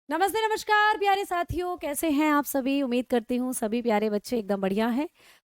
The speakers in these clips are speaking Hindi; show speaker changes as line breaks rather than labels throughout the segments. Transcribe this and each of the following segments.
नमस्ते, नमस्कार प्यारे साथियों, कैसे हैं आप सभी? उम्मीद करती हूँ सभी प्यारे बच्चे एकदम बढ़िया हैं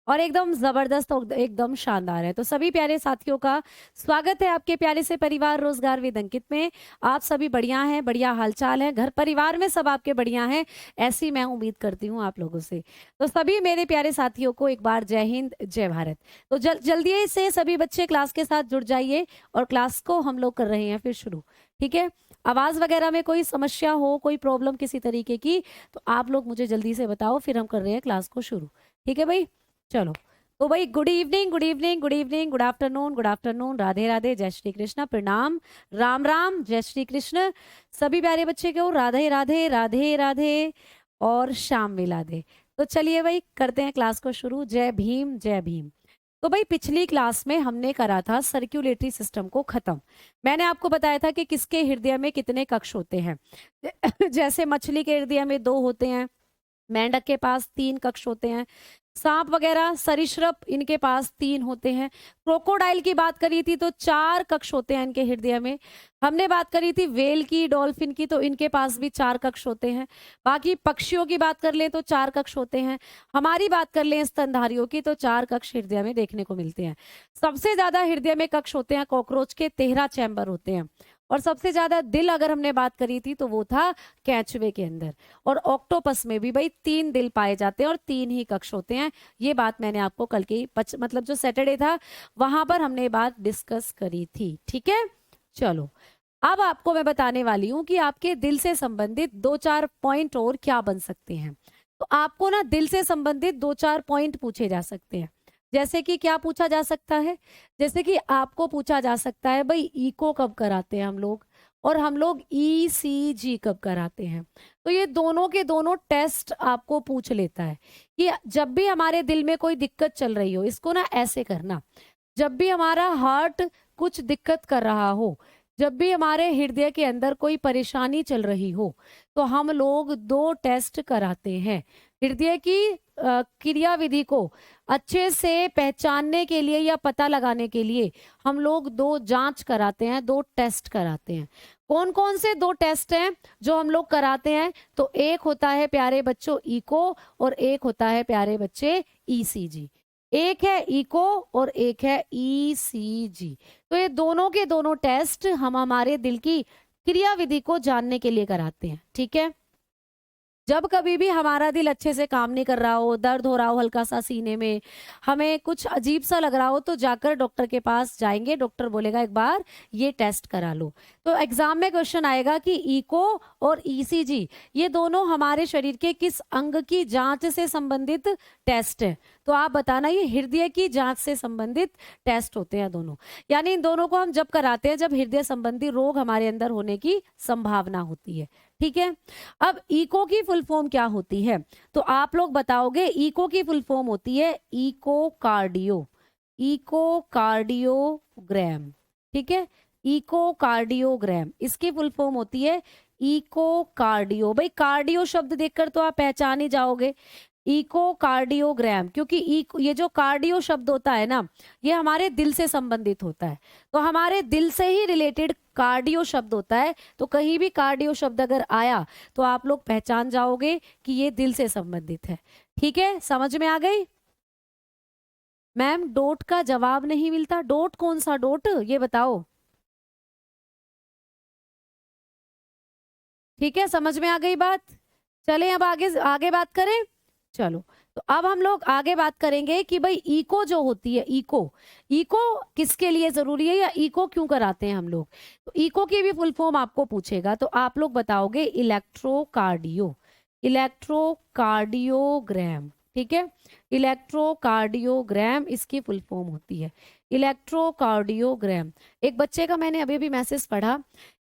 और एकदम ज़बरदस्त और एकदम शानदार है। तो सभी प्यारे साथियों का स्वागत है आपके प्यारे से परिवार रोज़गार विद अंकित में। आप सभी बढ़िया हैं, बढ़िया हालचाल है, घर परिवार में सब आपके बढ़िया हैं, ऐसी मैं उम्मीद करती हूँ आप लोगों से। तो सभी मेरे प्यारे साथियों को एक बार जय हिंद, जय भारत। तो जल्दी से सभी बच्चे क्लास के साथ जुड़ जाइए और क्लास को हम लोग कर रहे हैं फिर शुरू, ठीक है? आवाज़ वगैरह में कोई समस्या हो, कोई प्रॉब्लम किसी तरीके की, तो आप लोग मुझे जल्दी से बताओ, फिर हम कर रहे हैं क्लास को शुरू। ठीक है भाई? चलो। तो भाई good evening, good evening, good evening, good afternoon, Radhe Radhe, जय श्री कृष्ण, प्रणाम, राम राम, जय श्री कृष्ण। सभी प्यारे बच्चे को राधे राधे, राधे राधे और शाम मिला दे। तो चलिए भाई करते हैं क्लास को शुरू। जय भीम, जय भीम। तो भाई पिछली क्लास में हमने करा था सर्कुलेटरी सिस्टम को खत्म। मैंने आपको बताया था कि किसके हृदय में कितने कक्ष होते हैं। जैसे मछली के हृदय में 2 होते हैं, मेंढक के पास 3 कक्ष होते हैं, सांप वगैरह सरीसृप इनके पास 3 होते हैं। क्रोकोडाइल की बात करी थी तो 4 कक्ष होते हैं इनके हृदय में। हमने बात करी थी व्हेल की, डॉल्फिन की, तो इनके पास भी 4 कक्ष होते हैं। बाकी पक्षियों की बात कर लें तो 4 कक्ष होते हैं। हमारी बात कर लें स्तनधारियों की तो 4 कक्ष हृदय में देखने को मिलते हैं। सबसे ज्यादा हृदय में कक्ष होते हैं कॉकरोच के, 13 चैम्बर होते हैं। और सबसे ज्यादा दिल अगर हमने बात करी थी तो वो था कैचवे के अंदर। और ऑक्टोपस में भी भाई 3 दिल पाए जाते हैं और 3 ही कक्ष होते हैं। ये बात मैंने आपको कल की मतलब जो सैटरडे था वहां पर हमने बात डिस्कस करी थी, ठीक है? चलो, अब आपको मैं बताने वाली हूं कि आपके दिल से संबंधित 2-4 पॉइंट और क्या बन सकते हैं। तो आपको ना दिल से संबंधित 2-4 पॉइंट पूछे जा सकते हैं। जैसे कि क्या पूछा जा सकता है? जैसे कि आपको पूछा जा सकता है भाई इको कब कराते हैं हम लोग, और हम लोग ईसीजी कब कराते हैं। तो ये दोनों के दोनों टेस्ट आपको पूछ लेता है कि जब भी हमारे दिल में कोई दिक्कत चल रही हो, इसको ना ऐसे करना। जब भी हमारा हार्ट कुछ दिक्कत कर रहा हो, जब भी हमारे हृदय के अंदर कोई परेशानी चल रही हो, तो हम लोग 2 टेस्ट कराते हैं। हृदय की क्रियाविधि को अच्छे से पहचानने के लिए या पता लगाने के लिए हम लोग 2 जांच कराते हैं, 2 टेस्ट कराते हैं। कौन कौन से 2 टेस्ट हैं जो हम लोग कराते हैं? तो एक होता है प्यारे बच्चों इको, और एक होता है प्यारे बच्चे ईसीजी। एक है इको और एक है ईसीजी। तो ये दोनों के दोनों टेस्ट हम हमारे दिल की क्रियाविधि को जानने के लिए कराते हैं, ठीक है? जब कभी भी हमारा दिल अच्छे से काम नहीं कर रहा हो, दर्द हो रहा हो हल्का सा सीने में, हमें कुछ अजीब सा लग रहा हो, तो जाकर डॉक्टर के पास जाएंगे। डॉक्टर बोलेगा एक बार ये टेस्ट करा लो। तो एग्जाम में क्वेश्चन आएगा कि इको और ईसीजी ये दोनों हमारे शरीर के किस अंग की जांच से संबंधित टेस्ट है। तो आप बताना, ये हृदय की जांच से संबंधित टेस्ट होते हैं दोनों। यानी इन दोनों को हम जब कराते हैं जब हृदय संबंधी रोग हमारे अंदर होने की संभावना होती है, ठीक है? अब इको की फुल फॉर्म क्या होती है? तो आप लोग बताओगे। इको की फुल फॉर्म होती है इकोकार्डियो, इकोकार्डियोग्राम, ठीक है? इकोकार्डियोग्राम इसकी फुल फॉर्म होती है इकोकार्डियो। भाई कार्डियो शब्द देखकर तो आप पहचान ही जाओगे इकोकार्डियोग्राम, क्योंकि ये जो कार्डियो शब्द होता है ना, ये हमारे दिल से संबंधित होता है। तो हमारे दिल से ही रिलेटेड कार्डियो शब्द होता है। तो कहीं भी कार्डियो शब्द अगर आया तो आप लोग पहचान जाओगे कि ये दिल से संबंधित है, ठीक है? समझ में आ गई? मैम डोट का जवाब नहीं मिलता। डोट कौन सा डोट, ये बताओ। ठीक है, समझ में आ गई बात? चलें अब आगे आगे बात करें। चलो, तो अब हम लोग आगे बात करेंगे कि भाई इको जो होती है, इको इको किसके लिए जरूरी है या इको क्यों कराते हैं हम लोग। तो इको की भी फुल फॉर्म आपको पूछेगा तो आप लोग बताओगे इलेक्ट्रोकार्डियो, इलेक्ट्रोकार्डियोग्राम, ठीक है? इलेक्ट्रोकार्डियोग्राम इसकी फुल फॉर्म होती है, इलेक्ट्रोकार्डियोग्राम। एक बच्चे का मैंने अभी भी मैसेज पढ़ा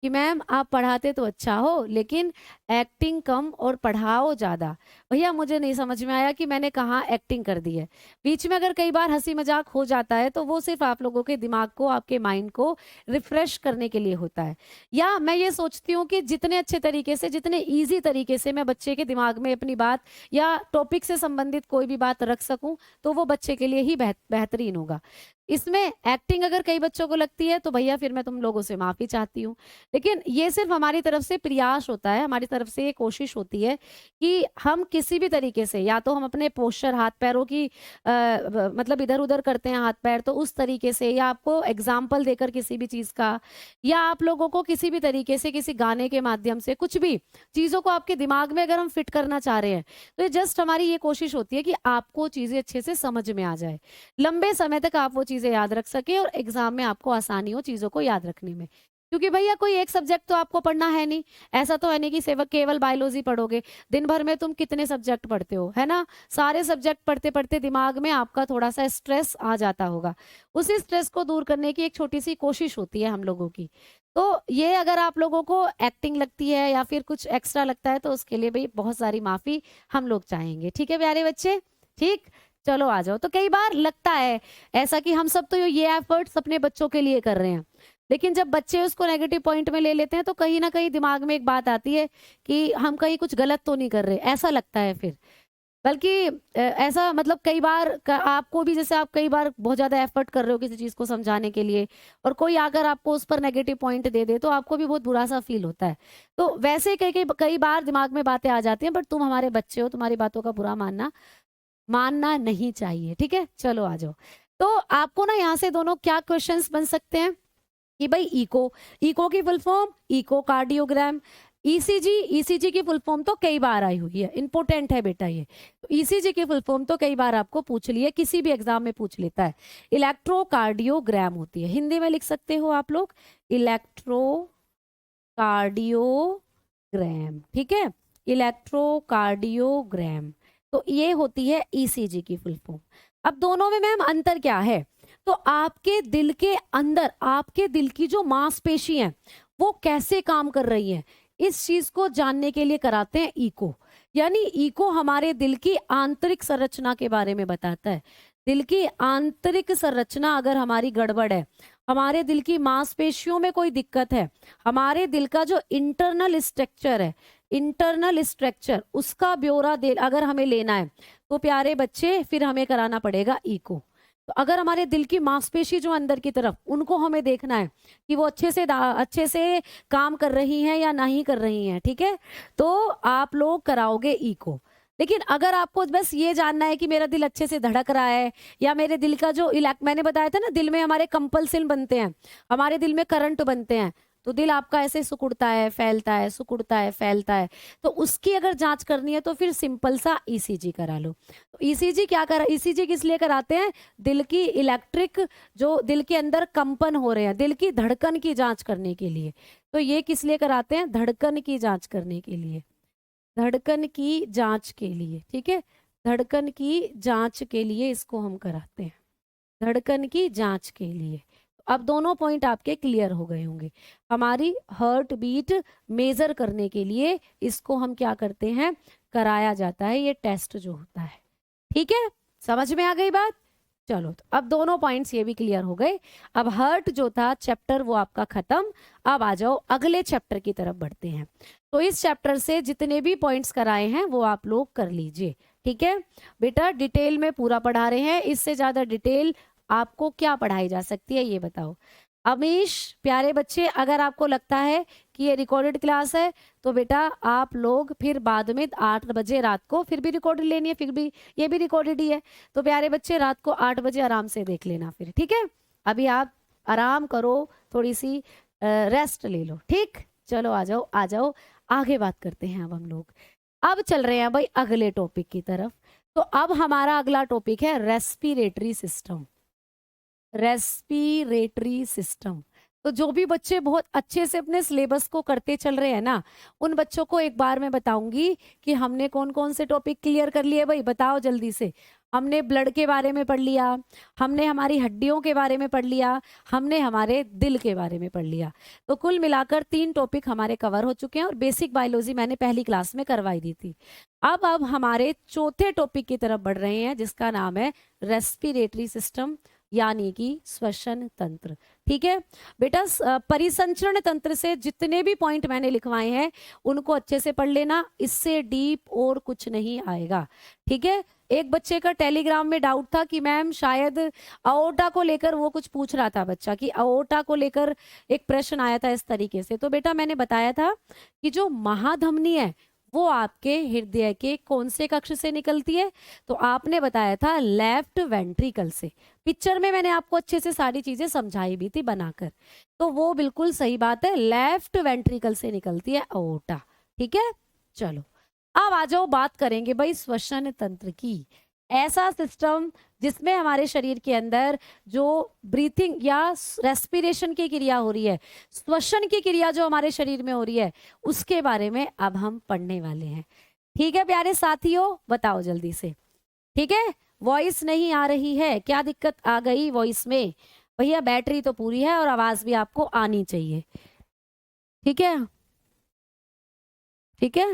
कि मैम आप पढ़ाते तो अच्छा हो लेकिन एक्टिंग कम और पढ़ाओ ज्यादा। भैया मुझे नहीं समझ में आया कि मैंने कहाँ एक्टिंग कर दी है। बीच में अगर कई बार हंसी मजाक हो जाता है तो वो सिर्फ आप लोगों के दिमाग को, आपके माइंड को रिफ्रेश करने के लिए होता है। या मैं ये सोचती हूँ कि जितने अच्छे तरीके से, जितने ईजी तरीके से मैं बच्चे के दिमाग में अपनी बात या टॉपिक से संबंधित कोई भी बात रख सकूं तो वो बच्चे के लिए ही बेहतरीन होगा। इसमें एक्टिंग अगर कई बच्चों को लगती है तो भैया फिर मैं तुम लोगों से माफ़ी चाहती हूँ। लेकिन ये सिर्फ हमारी तरफ से प्रयास होता है, हमारी तरफ से ये कोशिश होती है कि हम किसी भी तरीके से, या तो हम अपने पोस्चर हाथ पैरों की मतलब इधर-उधर करते हैं हाथ पैर, तो उस तरीके से, या आपको एग्ज़ाम्पल देकर किसी भी चीज़ का, या आप लोगों को किसी भी तरीके से किसी गाने के माध्यम से, कुछ भी चीज़ों को आपके दिमाग में अगर हम फिट करना चाह रहे हैं, तो ये जस्ट हमारी ये कोशिश होती है कि आपको चीज़ें अच्छे से समझ में आ जाए। लंबे समय तक आप वो चीज़ें याद रख सकें और एग्ज़ाम में आपको आसानी हो चीज़ों को याद रखने में। क्योंकि भैया कोई एक सब्जेक्ट तो आपको पढ़ना है नहीं। ऐसा तो है नहीं कि सेवक केवल बायोलॉजी पढ़ोगे। दिन भर में तुम कितने सब्जेक्ट पढ़ते हो, है ना? सारे सब्जेक्ट पढ़ते-पढ़ते दिमाग में आपका थोड़ा-सा स्ट्रेस आ जाता होगा। उसी स्ट्रेस को दूर करने की एक छोटी-सी कोशिश होती है हम लोगों की। तो ये अगर आप लोगों को एक्टिंग लगती है या फिर कुछ एक्स्ट्रा लगता है, तो उसके लिए भई बहुत सारी माफ़ी हम लोग चाहेंगे। ठीक है प्यारे बच्चे? ठीक? चलो आ जाओ। तो कई बार लगता है ऐसा कि हम सब तो ये एफर्ट्स अपने बच्चों के लिए कर रहे हैं, लेकिन जब बच्चे उसको नेगेटिव पॉइंट में ले लेते हैं तो कहीं ना कहीं दिमाग में एक बात आती है कि हम कहीं कुछ गलत तो नहीं कर रहे, ऐसा लगता है फिर। बल्कि ऐसा मतलब कई बार आपको भी, जैसे आप कई बार बहुत ज्यादा एफर्ट कर रहे हो किसी चीज को समझाने के लिए, और कोई आकर आपको उस पर नेगेटिव पॉइंट दे दे तो आपको भी बहुत बुरा सा फील होता है। तो वैसे कई कई कई बार दिमाग में बातें आ जाती हैं, बट तुम हमारे बच्चे हो, तुम्हारी बातों का बुरा मानना नहीं चाहिए। ठीक है, चलो आ जाओ। तो आपको ना यहाँ से दोनों क्या क्वेश्चंस बन सकते हैं कि भाई इको, इको की full form echocardiogram, ECG, ECG की फुल फॉर्म तो कई बार आई हुई है, इंपॉर्टेंट है बेटा ये। तो ईसीजी की फुल फॉर्म तो कई बार आपको पूछ लिया, किसी भी एग्जाम में पूछ लेता है। इलेक्ट्रोकार्डियोग्राम होती है, हिंदी में लिख सकते हो आप लोग इलेक्ट्रोकार्डियोग्राम। ठीक है, इलेक्ट्रोकार्डियोग्राम, तो ये होती है ईसीजी की फुल फॉर्म। अब दोनों में मैम अंतर क्या है? तो आपके दिल के अंदर, आपके दिल की जो मांसपेशी है वो कैसे काम कर रही है, इस चीज को जानने के लिए कराते हैं इको। यानी इको हमारे दिल की आंतरिक संरचना के बारे में बताता है। दिल की आंतरिक संरचना अगर हमारी गड़बड़ है, हमारे दिल की मांसपेशियों में कोई दिक्कत है, हमारे दिल का जो इंटरनल स्ट्रक्चर है, इंटरनल स्ट्रक्चर उसका ब्यौरा दे अगर हमें लेना है, तो प्यारे बच्चे फिर हमें कराना पड़ेगा इको। तो अगर हमारे दिल की मांसपेशी जो अंदर की तरफ, उनको हमें देखना है कि वो अच्छे से काम कर रही हैं या नहीं कर रही हैं, ठीक है, तो आप लोग कराओगे इको। लेकिन अगर आपको बस ये जानना है कि मेरा दिल अच्छे से धड़क रहा है, या मेरे दिल का जो मैंने बताया था ना, दिल में हमारे कंपल्सन बनते हैं, हमारे दिल में करंट बनते हैं, तो दिल आपका ऐसे सिकुड़ता है, फैलता है, सिकुड़ता है, फैलता है, तो उसकी अगर जांच करनी है तो फिर सिंपल सा ईसीजी करा लो। तो ईसीजी क्या करा, ईसीजी किस लिए कराते हैं? दिल की इलेक्ट्रिक, जो दिल के अंदर कंपन हो रहे हैं, दिल की धड़कन की जांच करने के लिए। तो ये किस लिए कराते हैं? धड़कन की जांच करने के लिए, धड़कन की जांच के लिए। ठीक है, धड़कन की जांच के लिए इसको हम कराते हैं, धड़कन की जांच के लिए। अब दोनों पॉइंट आपके क्लियर हो गए होंगे। हमारी हार्ट बीट मेजर करने के लिए इसको हम क्या करते हैं, कराया जाता है, ये टेस्ट जो होता है। ठीक है, समझ में आ गई बात? चलो, तो अब दोनों पॉइंट्स ये भी क्लियर हो गए। अब हार्ट जो था चैप्टर वो आपका खत्म। अब आ जाओ अगले चैप्टर की तरफ बढ़ते हैं। तो इस चैप्टर से जितने भी पॉइंट्स कराए हैं वो आप लोग कर लीजिए। ठीक है बेटा, डिटेल में पूरा पढ़ा रहे हैं, इससे ज्यादा डिटेल आपको क्या पढ़ाई जा सकती है ये बताओ। अमीश प्यारे बच्चे, अगर आपको लगता है कि ये रिकॉर्डेड क्लास है तो बेटा आप लोग फिर बाद में 8 बजे रात को फिर भी रिकॉर्डेड लेनी है, फिर भी ये भी रिकॉर्डेड ही है, तो प्यारे बच्चे रात को 8 बजे आराम से देख लेना फिर। ठीक है, अभी आप आराम करो, थोड़ी सी रेस्ट ले लो। ठीक, चलो आ जाओ आ जाओ, आगे बात करते हैं। अब हम लोग अब चल रहे हैं भाई अगले टॉपिक की तरफ। तो अब हमारा अगला टॉपिक है रेस्पिरेटरी सिस्टम। रेस्पिरेटरी सिस्टम, तो जो भी बच्चे बहुत अच्छे से अपने सिलेबस को करते चल रहे हैं ना, उन बच्चों को एक बार मैं बताऊंगी कि हमने कौन कौन से टॉपिक क्लियर कर लिए। भाई बताओ जल्दी से। हमने ब्लड के बारे में पढ़ लिया, हमने हमारी हड्डियों के बारे में पढ़ लिया, हमने हमारे दिल के बारे में पढ़ लिया। तो कुल मिलाकर 3 टॉपिक हमारे कवर हो चुके हैं, और बेसिक बायोलॉजी मैंने पहली क्लास में करवाई दी थी। अब हमारे चौथे टॉपिक की तरफ बढ़ रहे हैं, जिसका नाम है रेस्पिरेटरी सिस्टम, यानी कि श्वसन तंत्र। ठीक है बेटा, परिसंचरण तंत्र से जितने भी पॉइंट मैंने लिखवाए हैं उनको अच्छे से पढ़ लेना, इससे डीप और कुछ नहीं आएगा। ठीक है, एक बच्चे का टेलीग्राम में डाउट था कि मैम शायद अओर्टा को लेकर वो कुछ पूछ रहा था बच्चा, कि अओर्टा को लेकर एक प्रश्न आया था इस तरीके से। तो बेटा मैंने बताया था कि जो महाधमनी है वो आपके हृदय के कौन से कक्ष से निकलती है, तो आपने बताया था लेफ्ट वेंट्रिकल से। पिक्चर में मैंने आपको अच्छे से सारी चीजें समझाई भी थी बनाकर, तो वो बिल्कुल सही बात है, लेफ्ट वेंट्रिकल से निकलती है अओर्टा। ठीक है, चलो अब आ जाओ, बात करेंगे भाई श्वसन तंत्र की। ऐसा सिस्टम जिसमें हमारे शरीर के अंदर जो ब्रीथिंग या रेस्पिरेशन की क्रिया हो रही है, श्वसन की क्रिया जो हमारे शरीर में हो रही है, उसके बारे में अब हम पढ़ने वाले हैं। ठीक है प्यारे साथियों, बताओ जल्दी से। ठीक है, वॉइस नहीं आ रही है, क्या दिक्कत आ गई वॉइस में? भैया बैटरी तो पूरी है और आवाज भी आपको आनी चाहिए। ठीक है, ठीक है,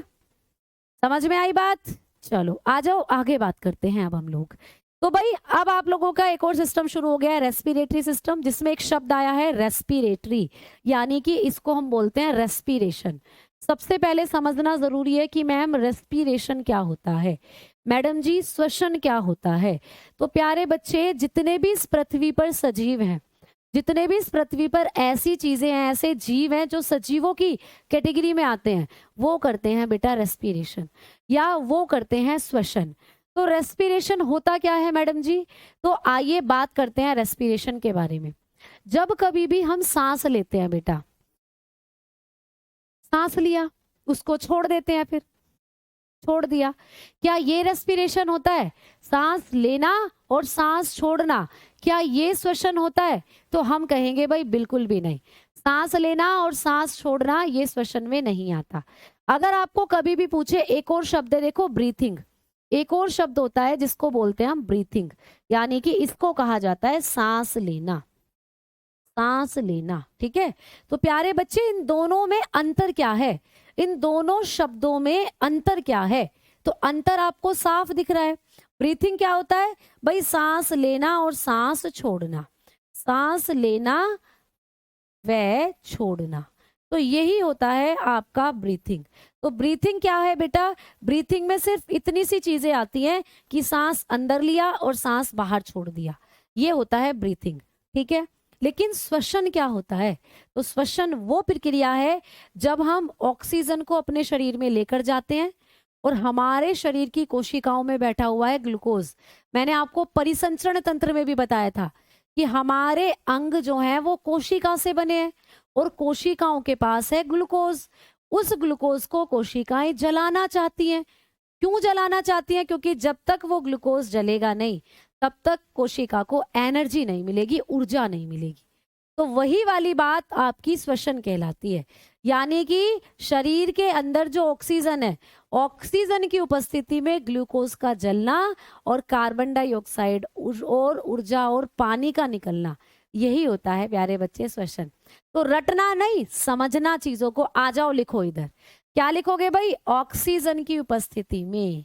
समझ में आई बात? चलो आ जाओ आगे बात करते हैं अब हम लोग। तो भाई अब आप लोगों का एक और सिस्टम शुरू हो गया है, रेस्पिरेटरी सिस्टम, जिसमें एक शब्द आया है रेस्पिरेटरी, यानी कि इसको हम बोलते हैं रेस्पिरेशन। सबसे पहले समझना जरूरी है कि मैम रेस्पिरेशन क्या होता है, मैडम जी श्वसन क्या होता है। तो प्यारे बच्चे, जितने भी इस पृथ्वी पर सजीव हैं, जितने भी इस पृथ्वी पर ऐसी चीजें हैं, ऐसे जीव हैं जो सजीवों की कैटेगरी में आते हैं, वो करते हैं बेटा रेस्पिरेशन, या वो करते हैं श्वसन। तो रेस्पिरेशन होता क्या है मैडम जी? तो आइए बात करते हैं रेस्पिरेशन के बारे में। जब कभी भी हम सांस लेते हैं बेटा, सांस लिया उसको छोड़ देते हैं, फिर छोड़ दिया, क्या ये रेस्पिरेशन होता है? सांस लेना और सांस छोड़ना, क्या ये श्वसन होता है? तो हम कहेंगे भाई बिल्कुल भी नहीं, सांस लेना और सांस छोड़ना ये श्वसन में नहीं आता। अगर आपको कभी भी पूछे, एक और शब्द है देखो, ब्रीथिंग, एक और शब्द होता है जिसको बोलते हैं हम ब्रीथिंग, यानी कि इसको कहा जाता है सांस लेना, सांस लेना। ठीक है, तो प्यारे बच्चे इन दोनों में अंतर क्या है, इन दोनों शब्दों में अंतर क्या है? तो अंतर आपको साफ दिख रहा है। ब्रीथिंग क्या होता है भाई? सांस लेना और सांस छोड़ना, सांस लेना व छोड़ना, तो यही होता है आपका ब्रीथिंग। तो ब्रीथिंग क्या है बेटा? ब्रीथिंग में सिर्फ इतनी सी चीजें आती हैं कि सांस अंदर लिया और सांस बाहर छोड़ दिया, ये होता है ब्रीथिंग। ठीक है, लेकिन श्वसन क्या होता है? तो श्वसन वो प्रक्रिया है जब हम ऑक्सीजन को अपने शरीर में लेकर जाते हैं और हमारे शरीर की कोशिकाओं में बैठा हुआ है ग्लूकोज। मैंने आपको परिसंचरण तंत्र में भी बताया था कि हमारे अंग जो हैं वो कोशिका से बने हैं और कोशिकाओं के पास है ग्लूकोज। उस ग्लूकोज को कोशिकाएं जलाना चाहती हैं। क्यों जलाना चाहती हैं? क्योंकि जब तक वो ग्लूकोज जलेगा नहीं तब तक कोशिका को एनर्जी नहीं मिलेगी, ऊर्जा नहीं मिलेगी। तो वही वाली बात आपकी श्वसन कहलाती है, यानी कि शरीर के अंदर जो ऑक्सीजन है, ऑक्सीजन की उपस्थिति में ग्लूकोज का जलना और कार्बन डाइऑक्साइड और ऊर्जा और पानी का निकलना, यही होता है प्यारे बच्चे श्वसन। तो रटना नहीं, समझना चीजों को। आ जाओ लिखो इधर, क्या लिखोगे भाई? ऑक्सीजन की उपस्थिति में,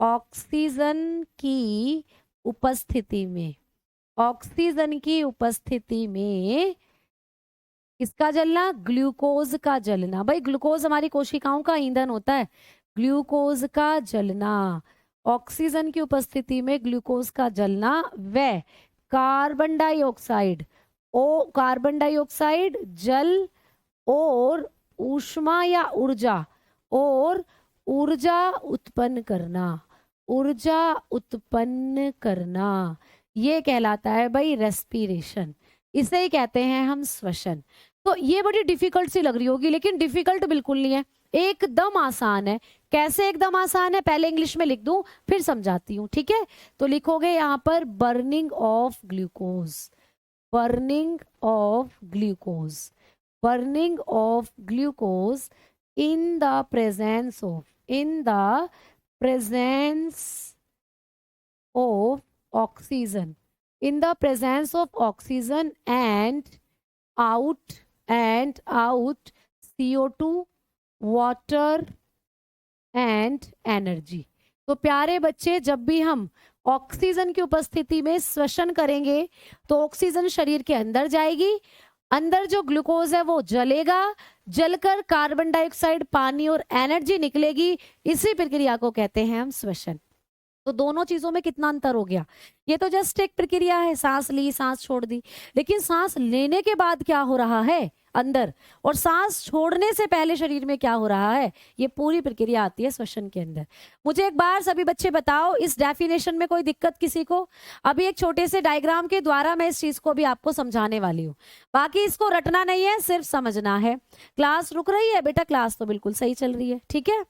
ऑक्सीजन की उपस्थिति में, ऑक्सीजन की उपस्थिति में किसका जलना? ग्लूकोज का जलना। भाई ग्लूकोज हमारी कोशिकाओं का ईंधन होता है, ग्लूकोज का जलना, ऑक्सीजन की उपस्थिति में ग्लूकोज का जलना व कार्बन डाइऑक्साइड, ओ कार्बन डाइऑक्साइड, जल और ऊष्मा या ऊर्जा, और ऊर्जा उत्पन्न करना, ऊर्जा उत्पन्न करना, ये कहलाता है भाई रेस्पिरेशन। इसे ही कहते हैं हम श्वसन। तो ये बड़ी डिफिकल्ट सी लग रही होगी, लेकिन डिफिकल्ट बिल्कुल नहीं है, एकदम आसान है। कैसे एकदम आसान है? पहले इंग्लिश में लिख दूं फिर समझाती हूँ। ठीक है, तो लिखोगे यहाँ पर burning of glucose, burning of glucose, burning of glucose in the presence of, in the presence of oxygen, in the presence of oxygen and out CO2, water and energy। तो प्यारे बच्चे, जब भी हम ऑक्सीजन की उपस्थिति में श्वसन करेंगे तो ऑक्सीजन शरीर के अंदर जाएगी, अंदर जो ग्लूकोज है वो जलेगा, जलकर कार्बन डाइऑक्साइड, पानी और एनर्जी निकलेगी। इसी प्रक्रिया को कहते हैं हम श्वसन। तो दोनों चीजों में कितना अंतर हो गया। ये तो जस्ट एक प्रक्रिया है, सांस ली सांस छोड़ दी, लेकिन सांस लेने के बाद क्या हो रहा है अंदर, और सांस छोड़ने से पहले शरीर में क्या हो रहा है, ये पूरी प्रक्रिया आती है श्वसन के अंदर। मुझे एक बार सभी बच्चे बताओ, इस डेफिनेशन में कोई दिक्कत किसी को? अभी एक छोटे से डायग्राम के द्वारा मैं इस चीज को भी आपको समझाने वाली हूँ, बाकी इसको रटना नहीं है, सिर्फ समझना है। क्लास रुक रही है बेटा? क्लास तो बिल्कुल सही चल रही है, ठीक है।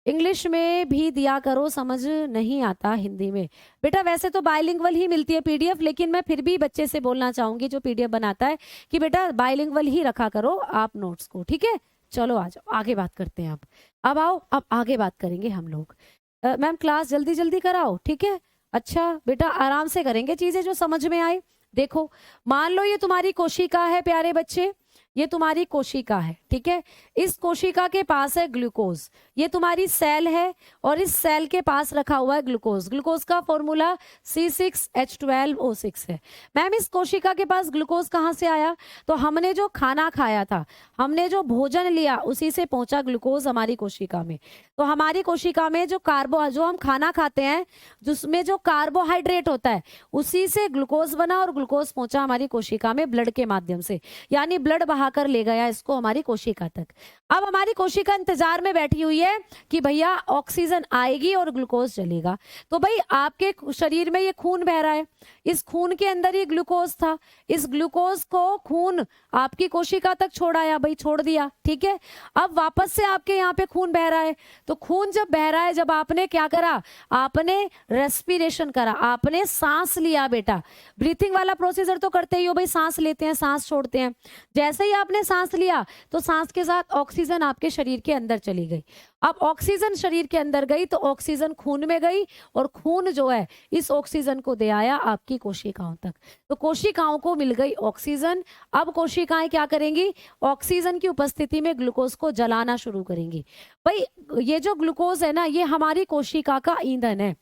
इंग्लिश में भी दिया करो, समझ नहीं आता हिंदी में बेटा। वैसे तो बायलिंगुअल ही मिलती है पीडीएफ, लेकिन मैं फिर भी बच्चे से बोलना चाहूंगी जो पीडीएफ बनाता है कि बेटा बायलिंगुअल ही रखा करो आप नोट्स को, ठीक है। चलो आ जाओ, आगे बात करते हैं। अब आओ, अब आगे बात करेंगे हम लोग। मैम क्लास जल्दी जल्दी कराओ, ठीक है। अच्छा बेटा, आराम से करेंगे, चीजें जो समझ में आए। देखो, मान लो ये तुम्हारी कोशिका है प्यारे बच्चे, ये तुम्हारी कोशिका है, ठीक है। इस कोशिका के पास है ग्लूकोज, ये तुम्हारी सेल है और इस सेल के पास रखा हुआ है ग्लूकोज। ग्लूकोज का फॉर्मूला C6H12O6 है। मैम इस कोशिका के पास ग्लूकोज कहाँ से आया? तो हमने जो खाना खाया था, हमने जो भोजन लिया, उसी से पहुंचा ग्लूकोज हमारी कोशिका में। तो हमारी कोशिका में जो जो हम खाना खाते हैं, जिसमें जो कार्बोहाइड्रेट होता है, उसी से ग्लूकोज बना और ग्लूकोज पहुंचा हमारी कोशिका में ब्लड के माध्यम से, यानी ब्लड बहाकर ले गया इसको हमारी कोशिका तक। अब हमारी कोशिका इंतजार में बैठी हुई है कि भैया ऑक्सीजन आएगी और ग्लूकोज चलेगा। तो भाई आपके शरीर में ये खून बह रहा है, इस खून के अंदर ये ग्लूकोज था, इस ग्लूकोज को खून आपकी कोशिका तक छोड़ाया, भाई छोड़ दिया, ठीक है। अब वापस से आपके यहाँ पे खून बह रहा है, तो खून जब बह रहा है, जब आपने क्या करा, आपने रेस्पिरेशन करा, आपने सांस लिया बेटा। ब्रीथिंग वाला प्रोसीजर तो करते ही हो भाई, सांस लेते हैं सांस छोड़ते हैं। जैसे ही आपने सांस लिया तो सांस के साथ ऑक्सीजन आपके शरीर के अंदर चली गई। अब ऑक्सीजन शरीर के अंदर गई तो ऑक्सीजन खून में गई और खून जो है इस ऑक्सीजन को दे आया आपकी कोशिकाओं तक। तो कोशिकाओं को मिल गई ऑक्सीजन। अब कोशिकाएं क्या करेंगी, ऑक्सीजन की उपस्थिति में ग्लूकोज को जलाना शुरू करेंगी। भाई ये जो ग्लूकोज है ना, ये हमारी कोशिका का ईंधन है।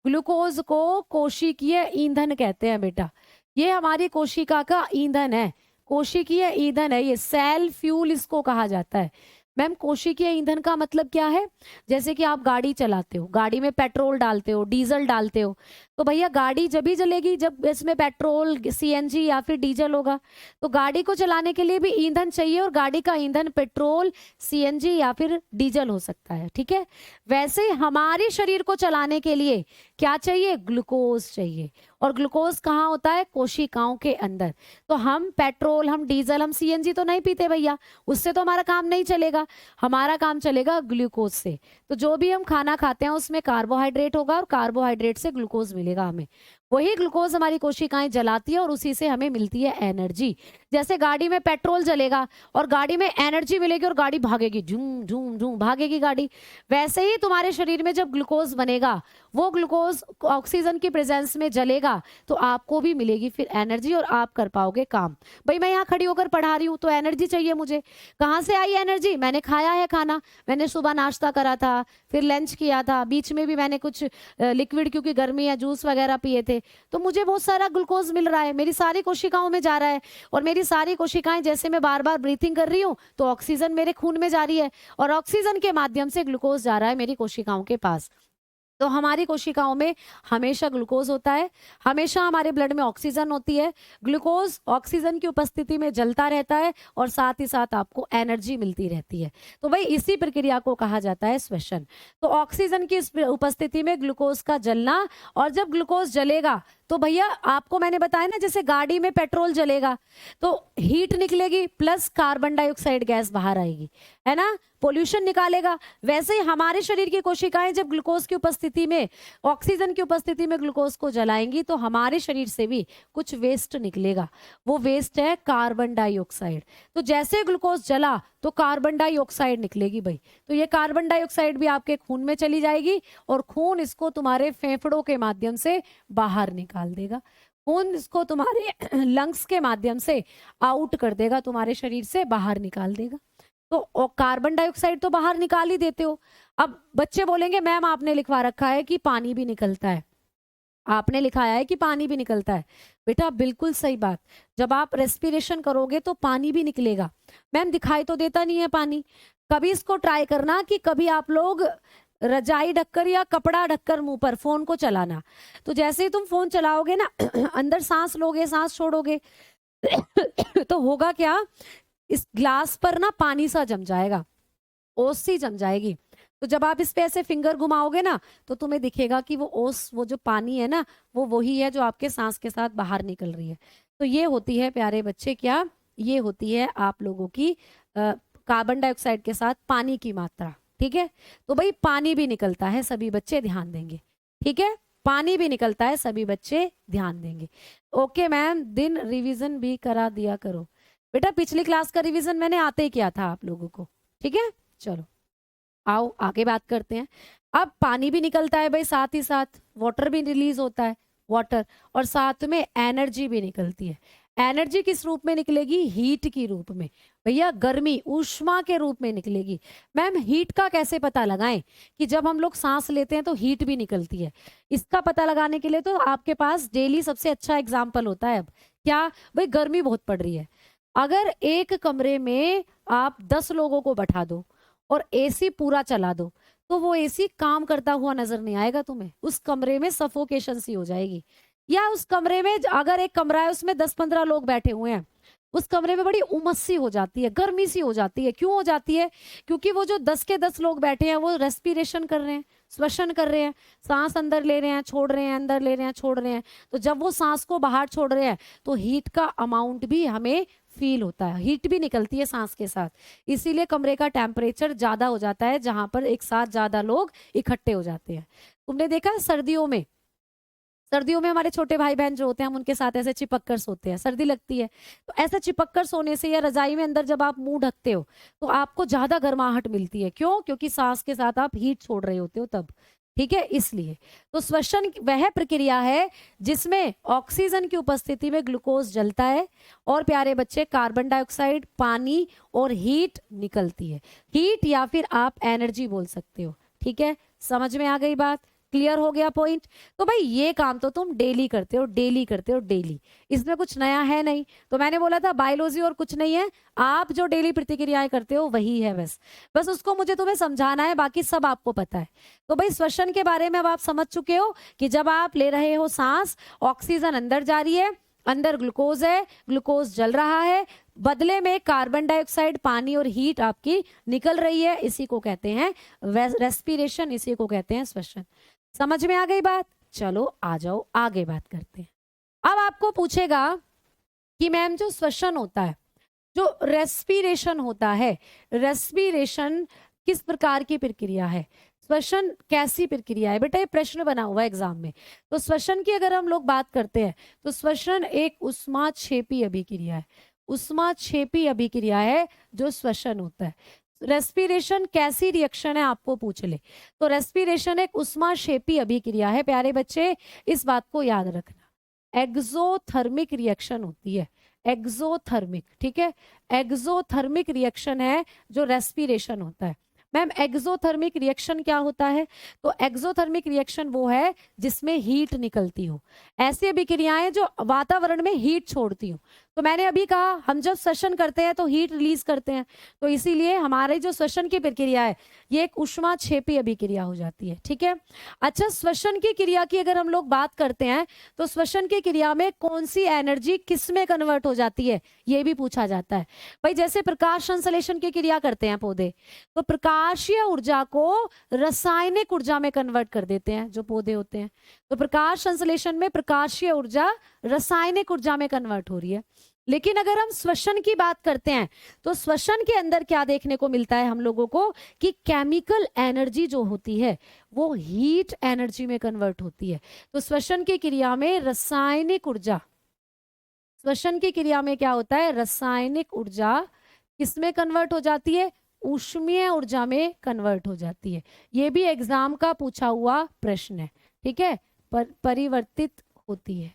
ग्लूकोज को कोशिकीय ईंधन कहते हैं बेटा, ये हमारी कोशिका का ईंधन है, कोशिकीय ईंधन है, ये सेल फ्यूल इसको कहा जाता है। मैम कोशिकीय ईंधन का मतलब क्या है? जैसे कि आप गाड़ी चलाते हो, गाड़ी में पेट्रोल डालते हो, डीजल डालते हो, तो भैया गाड़ी जब ही चलेगी जब इसमें पेट्रोल, सीएनजी या फिर डीजल होगा। तो गाड़ी को चलाने के लिए भी ईंधन चाहिए, और गाड़ी का ईंधन पेट्रोल, सीएनजी या फिर डीजल हो सकता है, ठीक है। वैसे ही हमारे शरीर को चलाने के लिए क्या चाहिए, ग्लूकोज चाहिए। और ग्लूकोज कहाँ होता है, कोशिकाओं के अंदर। तो हम पेट्रोल, हम डीजल, हम सीएनजी तो नहीं पीते भैया, उससे तो हमारा काम नहीं चलेगा, हमारा काम चलेगा ग्लूकोज से। तो जो भी हम खाना खाते हैं उसमें कार्बोहाइड्रेट होगा और कार्बोहाइड्रेट से ग्लूकोज मिलेगा हमें। वही ग्लूकोज हमारी कोशिकाएं जलाती है और उसी से हमें मिलती है एनर्जी। जैसे गाड़ी में पेट्रोल जलेगा और गाड़ी में एनर्जी मिलेगी और गाड़ी भागेगी, झूम झूम झूम भागेगी गाड़ी। वैसे ही तुम्हारे शरीर में जब ग्लूकोज बनेगा, वो ग्लूकोज ऑक्सीजन की प्रेजेंस में जलेगा तो आपको भी मिलेगी फिर एनर्जी और आप कर पाओगे काम। भाई मैं यहाँ खड़ी होकर पढ़ा रही हूँ तो एनर्जी चाहिए मुझे, कहाँ से आई एनर्जी? मैंने खाया है खाना, मैंने सुबह नाश्ता करा था, फिर लंच किया था, बीच में भी मैंने कुछ लिक्विड, क्योंकि गर्मी है, जूस वगैरह पिए थे, तो मुझे बहुत सारा ग्लूकोज मिल रहा है, मेरी सारी कोशिकाओं में जा रहा है। और मेरी सारी कोशिकाएं, जैसे मैं बार बार ब्रीथिंग कर रही हूँ तो ऑक्सीजन मेरे खून में जा रही है और ऑक्सीजन के माध्यम से ग्लूकोज जा रहा है मेरी कोशिकाओं के पास। तो हमारी कोशिकाओं में हमेशा ग्लूकोज होता है, हमेशा हमारे ब्लड में ऑक्सीजन होती है। ग्लूकोज ऑक्सीजन की उपस्थिति में जलता रहता है और साथ ही साथ आपको एनर्जी मिलती रहती है। तो भाई इसी प्रक्रिया को कहा जाता है श्वसन। तो ऑक्सीजन की उपस्थिति में ग्लूकोज का जलना, और जब ग्लूकोज जलेगा तो भैया आपको मैंने बताया ना, जैसे गाड़ी में पेट्रोल जलेगा तो हीट निकलेगी प्लस कार्बन डाइऑक्साइड गैस बाहर आएगी, है ना, पोल्यूशन निकालेगा। वैसे ही हमारे शरीर की कोशिकाएं जब ग्लूकोज की उपस्थिति में, ऑक्सीजन की उपस्थिति में ग्लूकोज को जलाएंगी तो हमारे शरीर से भी कुछ वेस्ट निकलेगा। वो वेस्ट है कार्बन डाइऑक्साइड। तो जैसे ग्लूकोज जला तो कार्बन डाइऑक्साइड निकलेगी भाई, तो ये कार्बन डाइऑक्साइड भी आपके खून में चली जाएगी और खून इसको तुम्हारे फेफड़ों के माध्यम से बाहर निकाल देगा, खून इसको तुम्हारे लंग्स के माध्यम से आउट कर देगा, तुम्हारे शरीर से बाहर निकाल देगा। तो कार्बन डाइऑक्साइड तो बाहर निकाल ही देते हो। अब बच्चे बोलेंगे मैम आपने लिखवा रखा है कि पानी भी निकलता है, आपने लिखाया है कि पानी भी निकलता है। बेटा बिल्कुल सही बात, जब आप रेस्पिरेशन करोगे तो पानी भी निकलेगा। मैम दिखाई तो देता नहीं है पानी। कभी इसको ट्राई करना कि कभी आप लोग रजाई ढककर या कपड़ा ढककर मुंह पर फोन को चलाना, तो जैसे ही तुम फोन चलाओगे ना अंदर सांस लोगे सांस छोड़ोगे तो होगा क्या, इस ग्लास पर ना पानी सा जम जाएगा, ओस सी जम जाएगी। तो जब आप इस पे ऐसे फिंगर घुमाओगे ना तो तुम्हें दिखेगा कि वो ओस, वो जो पानी है ना, वो वही है जो आपके सांस के साथ बाहर निकल रही है। तो ये होती है प्यारे बच्चे क्या, ये होती है आप लोगों की कार्बन डाइऑक्साइड के साथ पानी की मात्रा। ठीक है, तो भाई पानी भी निकलता है, सभी बच्चे ध्यान देंगे। ठीक है, पानी भी निकलता है, सभी बच्चे ध्यान देंगे। ओके मैम, दिन रिवीजन भी करा दिया करो। बेटा पिछली क्लास का रिवीजन मैंने आते ही किया था आप लोगों को। ठीक है, चलो आओ आगे बात करते हैं। अब पानी भी निकलता है भाई, साथ ही साथ वाटर भी रिलीज होता है, वाटर, और साथ में एनर्जी भी निकलती है। एनर्जी किस रूप में निकलेगी, हीट की रूप में, भैया गर्मी ऊष्मा के रूप में निकलेगी। मैम हीट का कैसे पता लगाएं कि जब हम लोग सांस लेते हैं तो हीट भी निकलती है, इसका पता लगाने के लिए तो आपके पास डेली सबसे अच्छा एग्जाम्पल होता है। अब क्या भाई, गर्मी बहुत पड़ रही है, अगर एक कमरे में आप 10 लोगों को बैठा दो और एसी पूरा चला दो तो वो एसी काम करता हुआ नजर नहीं आएगा तुम्हें, उस कमरे में सफोकेशन सी हो जाएगी। या उस कमरे में अगर एक कमरा है उसमें 10-15 लोग बैठे हुए हैं, उस कमरे में बड़ी उमस सी हो जाती है, गर्मी सी हो जाती है। क्यों हो जाती है, क्योंकि वो जो 10 के 10 लोग बैठे हैं वो रेस्पिरेशन कर रहे हैं, श्वसन कर रहे हैं, सांस अंदर ले रहे हैं छोड़ रहे हैं, अंदर ले रहे हैं छोड़ रहे हैं। तो जब वो सांस को बाहर छोड़ रहे हैं तो हीट का अमाउंट भी हमें फील होता है, हीट भी निकलती है सांस के साथ। इसीलिए कमरे का टेम्परेचर ज्यादा हो जाता है जहां पर एक साथ ज्यादा लोग इकट्ठे हो जाते हैं। तुमने देखा सर्दियों में हमारे छोटे भाई बहन जो होते हैं हम उनके साथ ऐसे चिपक कर सोते हैं, सर्दी लगती है तो ऐसे चिपक कर सोने से या रजाई में अंदर जब आप मुंह ढकते हो तो आपको ज्यादा गर्माहट मिलती है। क्यों, क्योंकि सांस के साथ आप हीट छोड़ रहे होते हो तब। ठीक है, इसलिए तो श्वसन वह प्रक्रिया है जिसमें ऑक्सीजन की उपस्थिति में ग्लूकोज जलता है और प्यारे बच्चे कार्बन डाइऑक्साइड, पानी और हीट निकलती है। हीट या फिर आप एनर्जी बोल सकते हो। ठीक है, समझ में आ गई बात, क्लियर हो गया पॉइंट। तो भाई ये काम तो तुम डेली करते हो, डेली करते हो, डेली, इसमें कुछ नया है नहीं। तो मैंने बोला था बायोलॉजी और कुछ नहीं है, आप जो डेली प्रतिक्रियाएं करते हो वही है, बस बस उसको मुझे तुम्हें समझाना है, बाकी सब आपको पता है। तो भाई श्वसन के बारे में अब आप समझ चुके हो कि जब आप ले रहे हो सांस, ऑक्सीजन अंदर जा रही है, अंदर ग्लूकोज है, ग्लूकोज जल रहा है, बदले में कार्बन डाइऑक्साइड, पानी और हीट आपकी निकल रही है, इसी को कहते हैं रेस्पिरेशन, इसी को कहते हैं श्वसन। समझ में आ गई बात, चलो आ जाओ आगे बात करते हैं। अब आपको पूछेगा कि मैम जो श्वसन होता है, जो रेस्पिरेशन होता है, रेस्पिरेशन किस प्रकार की प्रक्रिया है, श्वसन कैसी प्रक्रिया है, बेटा ये प्रश्न बना हुआ है एग्जाम में। तो श्वसन की अगर हम लोग बात करते हैं तो श्वसन एक ऊष्माक्षेपी अभिक्रिया है, ऊष्माक्षेपी अभिक्रिया है जो श्वसन होता है। रेस्पिरेशन कैसी रिएक्शन है आपको पूछ ले, तो रेस्पिरेशन एक ऊष्माक्षेपी अभिक्रिया है प्यारे बच्चे, इस बात को याद रखना। एक्सोथर्मिक रिएक्शन होती है, एक्सोथर्मिक, ठीक है, एक्सोथर्मिक रिएक्शन है जो रेस्पिरेशन होता है। मैम एक्सोथर्मिक रिएक्शन क्या होता है, तो एक्सोथर्मिक रिएक्शन वो है जिसमें हीट निकलती हो, ऐसी अभिक्रियाएं जो वातावरण में हीट छोड़ती हो। तो मैंने अभी कहा हम जब श्वसन करते हैं तो हीट रिलीज करते हैं, तो इसीलिए हमारी जो श्वसन की प्रक्रिया है ये एक ऊष्माक्षेपी अभिक्रिया हो जाती है। ठीक है, अच्छा श्वसन की क्रिया की अगर हम लोग बात करते हैं तो श्वसन की क्रिया में कौन सी एनर्जी किस में कन्वर्ट हो जाती है ये भी पूछा जाता है। भाई जैसे प्रकाश संश्लेषण की क्रिया करते हैं पौधे, तो प्रकाशीय ऊर्जा को रासायनिक ऊर्जा में कन्वर्ट कर देते हैं जो पौधे होते हैं। तो प्रकाश संश्लेषण में प्रकाशीय ऊर्जा रासायनिक ऊर्जा में कन्वर्ट हो रही है। लेकिन अगर हम श्वसन की बात करते हैं तो श्वसन के अंदर क्या देखने को मिलता है हम लोगों को कि केमिकल एनर्जी जो होती है वो हीट एनर्जी में कन्वर्ट होती है। तो श्वसन की क्रिया में रासायनिक ऊर्जा, श्वसन की क्रिया में क्या होता है, रासायनिक ऊर्जा किसमें कन्वर्ट हो जाती है, ऊष्मीय ऊर्जा में कन्वर्ट हो जाती है। ये भी एग्जाम का पूछा हुआ प्रश्न है। ठीक है, परिवर्तित होती है।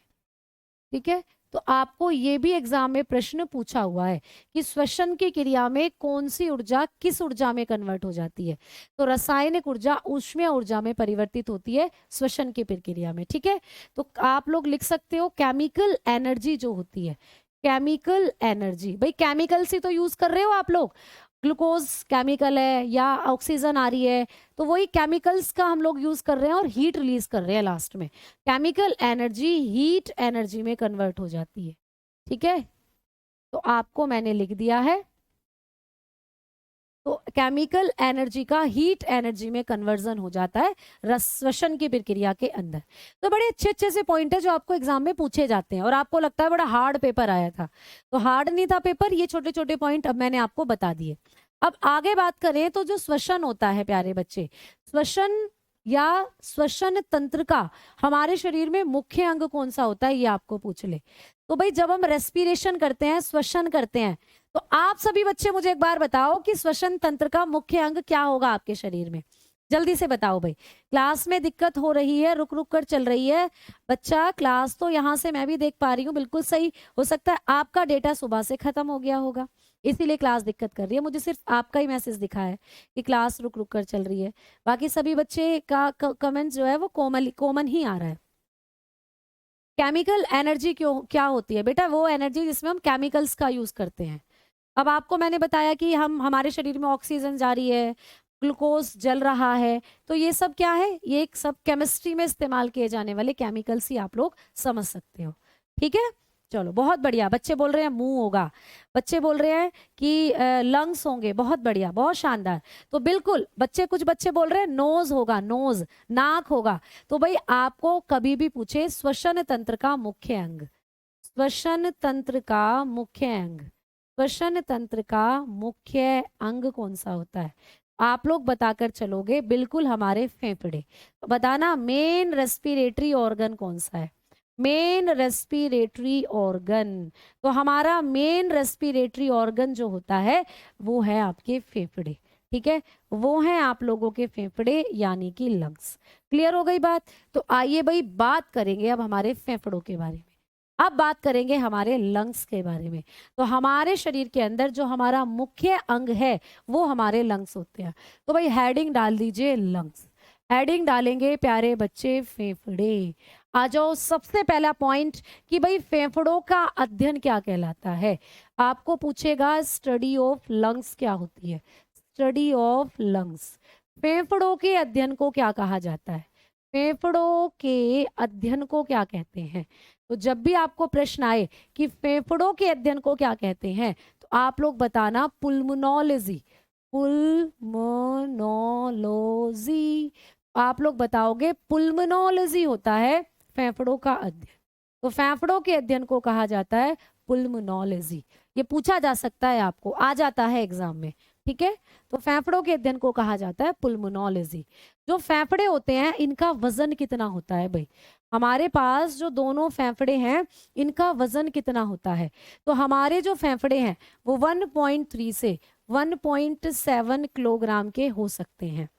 ठीक है, तो आपको ये भी एग्जाम में प्रश्न पूछा हुआ है कि श्वसन की क्रिया में कौन सी ऊर्जा किस ऊर्जा में कन्वर्ट हो जाती है। तो रासायनिक ऊर्जा ऊष्मीय ऊर्जा में परिवर्तित होती है श्वसन की प्रक्रिया में। ठीक है, तो आप लोग लिख सकते हो केमिकल एनर्जी जो होती है, केमिकल एनर्जी। भाई केमिकल्स ही तो यूज कर रहे हो आप लोग, ग्लूकोज केमिकल है या ऑक्सीजन आ रही है, तो वही केमिकल्स का हम लोग यूज कर रहे हैं और हीट रिलीज कर रहे हैं लास्ट में। केमिकल एनर्जी हीट एनर्जी में कन्वर्ट हो जाती है। ठीक है, तो आपको मैंने लिख दिया है, तो केमिकल एनर्जी का हीट एनर्जी में कन्वर्जन हो जाता है श्वसन की प्रक्रिया के अंदर। तो बड़े अच्छे अच्छे से पॉइंट है जो आपको एग्जाम में पूछे जाते हैं और आपको लगता है बड़ा हार्ड पेपर आया था, तो हार्ड नहीं था पेपर, ये छोटे छोटे पॉइंट अब मैंने आपको बता दिए। अब आगे बात करें तो जो श्वसन होता है प्यारे बच्चे, श्वसन या श्वसन तंत्र का हमारे शरीर में मुख्य अंग कौन सा होता है, ये आपको पूछ ले। तो भाई जब हम रेस्पिरेशन करते हैं, श्वसन करते हैं, तो आप सभी बच्चे मुझे एक बार बताओ कि श्वसन तंत्र का मुख्य अंग क्या होगा आपके शरीर में, जल्दी से बताओ भाई। क्लास में दिक्कत हो रही है, रुक रुक कर चल रही है बच्चा, क्लास तो यहाँ से मैं भी देख पा रही हूँ बिल्कुल सही। हो सकता है आपका डेटा सुबह से खत्म हो गया होगा, इसीलिए क्लास दिक्कत कर रही है। मुझे सिर्फ आपका ही मैसेज दिखा है कि क्लास रुक रुक कर चल रही है, बाकी सभी बच्चे का कमेंट जो है वो कॉमन ही आ रहा है। केमिकल एनर्जी क्यों क्या होती है बेटा, वो एनर्जी जिसमें हम केमिकल्स का यूज करते हैं। अब आपको मैंने बताया कि हमारे शरीर में ऑक्सीजन जा रही है, ग्लूकोज जल रहा है, तो ये सब क्या है, ये एक सब केमिस्ट्री में इस्तेमाल किए जाने वाले केमिकल्स ही आप लोग समझ सकते हो। ठीक है, चलो बहुत बढ़िया। बच्चे बोल रहे हैं मुंह होगा, बच्चे बोल रहे हैं कि लंग्स होंगे, बहुत बढ़िया, बहुत शानदार। तो बिल्कुल कुछ बच्चे बोल रहे हैं नोज होगा, नोज नाक होगा। तो भाई आपको कभी भी पूछे श्वसन तंत्र का मुख्य अंग, श्वसन तंत्र का मुख्य अंग, श्वसन तंत्र का मुख्य अंग कौन सा होता है, आप लोग बताकर चलोगे बिल्कुल हमारे फेफड़े। तो बताना मेन रेस्पिरेटरी ऑर्गन कौन सा है, मेन रेस्पिरेटरी ऑर्गन। तो हमारा मेन रेस्पिरेटरी ऑर्गन जो होता है वो है आपके फेफड़े। ठीक है, वो है आप लोगों के फेफड़े यानी कि लंग्स। क्लियर हो गई बात। तो आइए भाई बात करेंगे अब हमारे फेफड़ों के बारे में, अब बात करेंगे हमारे लंग्स के बारे में। तो हमारे शरीर के अंदर जो हमारा मुख्य अंग है वो हमारे लंग्स होते हैं। तो भाई हेडिंग डाल दीजिए लंग्स, हेडिंग डालेंगे प्यारे बच्चे फेफड़े। आ जाओ सबसे पहला पॉइंट कि भाई फेफड़ों का अध्ययन क्या कहलाता है। आपको पूछेगा स्टडी ऑफ लंग्स क्या होती है, स्टडी ऑफ लंग्स। फेफड़ों के अध्ययन को क्या कहा जाता है, फेफड़ों के अध्ययन को क्या कहते हैं। तो जब भी आपको प्रश्न आए कि फेफड़ों के अध्ययन को क्या कहते हैं, तो आप लोग बताना पुल्मोनोलॉजी, पुल्मोनोलॉजी। आप लोग बताओगे पुल्मोनोलॉजी होता है फेफड़ों का अध्ययन। तो फेफड़ों के अध्ययन को कहा जाता है पुल्मोनोलॉजी। ये पूछा जा सकता है, आपको आ जाता है एग्जाम में। ठीक है, तो फेफड़ों के अध्ययन को कहा जाता है पुल्मोनोलॉजी। जो फेफड़े होते हैं इनका वजन कितना होता है भाई, हमारे पास जो दोनों फेफड़े हैं इनका वजन कितना होता है। तो हमारे जो फेफड़े हैं वो 1.3 से 1.7 किलोग्राम के हो सकते हैं।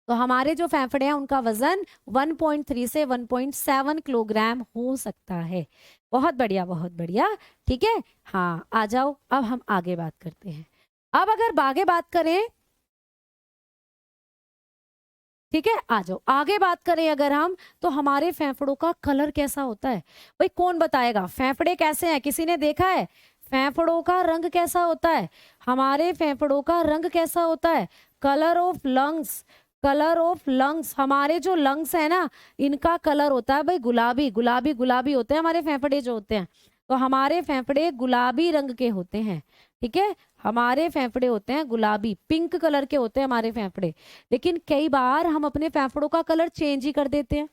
तो हमारे जो फेफड़े हैं उनका वजन 1.3 से 1.7 किलोग्राम हो सकता है। बहुत बढ़िया, बहुत बढ़िया। ठीक है, हाँ आ जाओ अब हम आगे बात करते हैं। अब अगर आगे बात करें, ठीक है, आ जाओ आगे बात करें अगर हम, तो हमारे फेफड़ों का कलर कैसा होता है भाई, कौन बताएगा फेफड़े कैसे हैं, किसी ने देखा है फेफड़ों का रंग कैसा होता है, हमारे फेफड़ों का रंग कैसा होता है। Colour of lungs, colour of lungs, हमारे जो लंग्स है ना इनका कलर होता है भाई गुलाबी, गुलाबी गुलाबी होते हैं हमारे फेफड़े जो होते हैं। तो हमारे फेफड़े गुलाबी रंग के होते हैं। ठीक है, हमारे फेफड़े होते हैं गुलाबी, पिंक कलर के होते हैं हमारे फेफड़े। लेकिन कई बार हम अपने फेफड़ों का कलर चेंज ही कर देते हैं।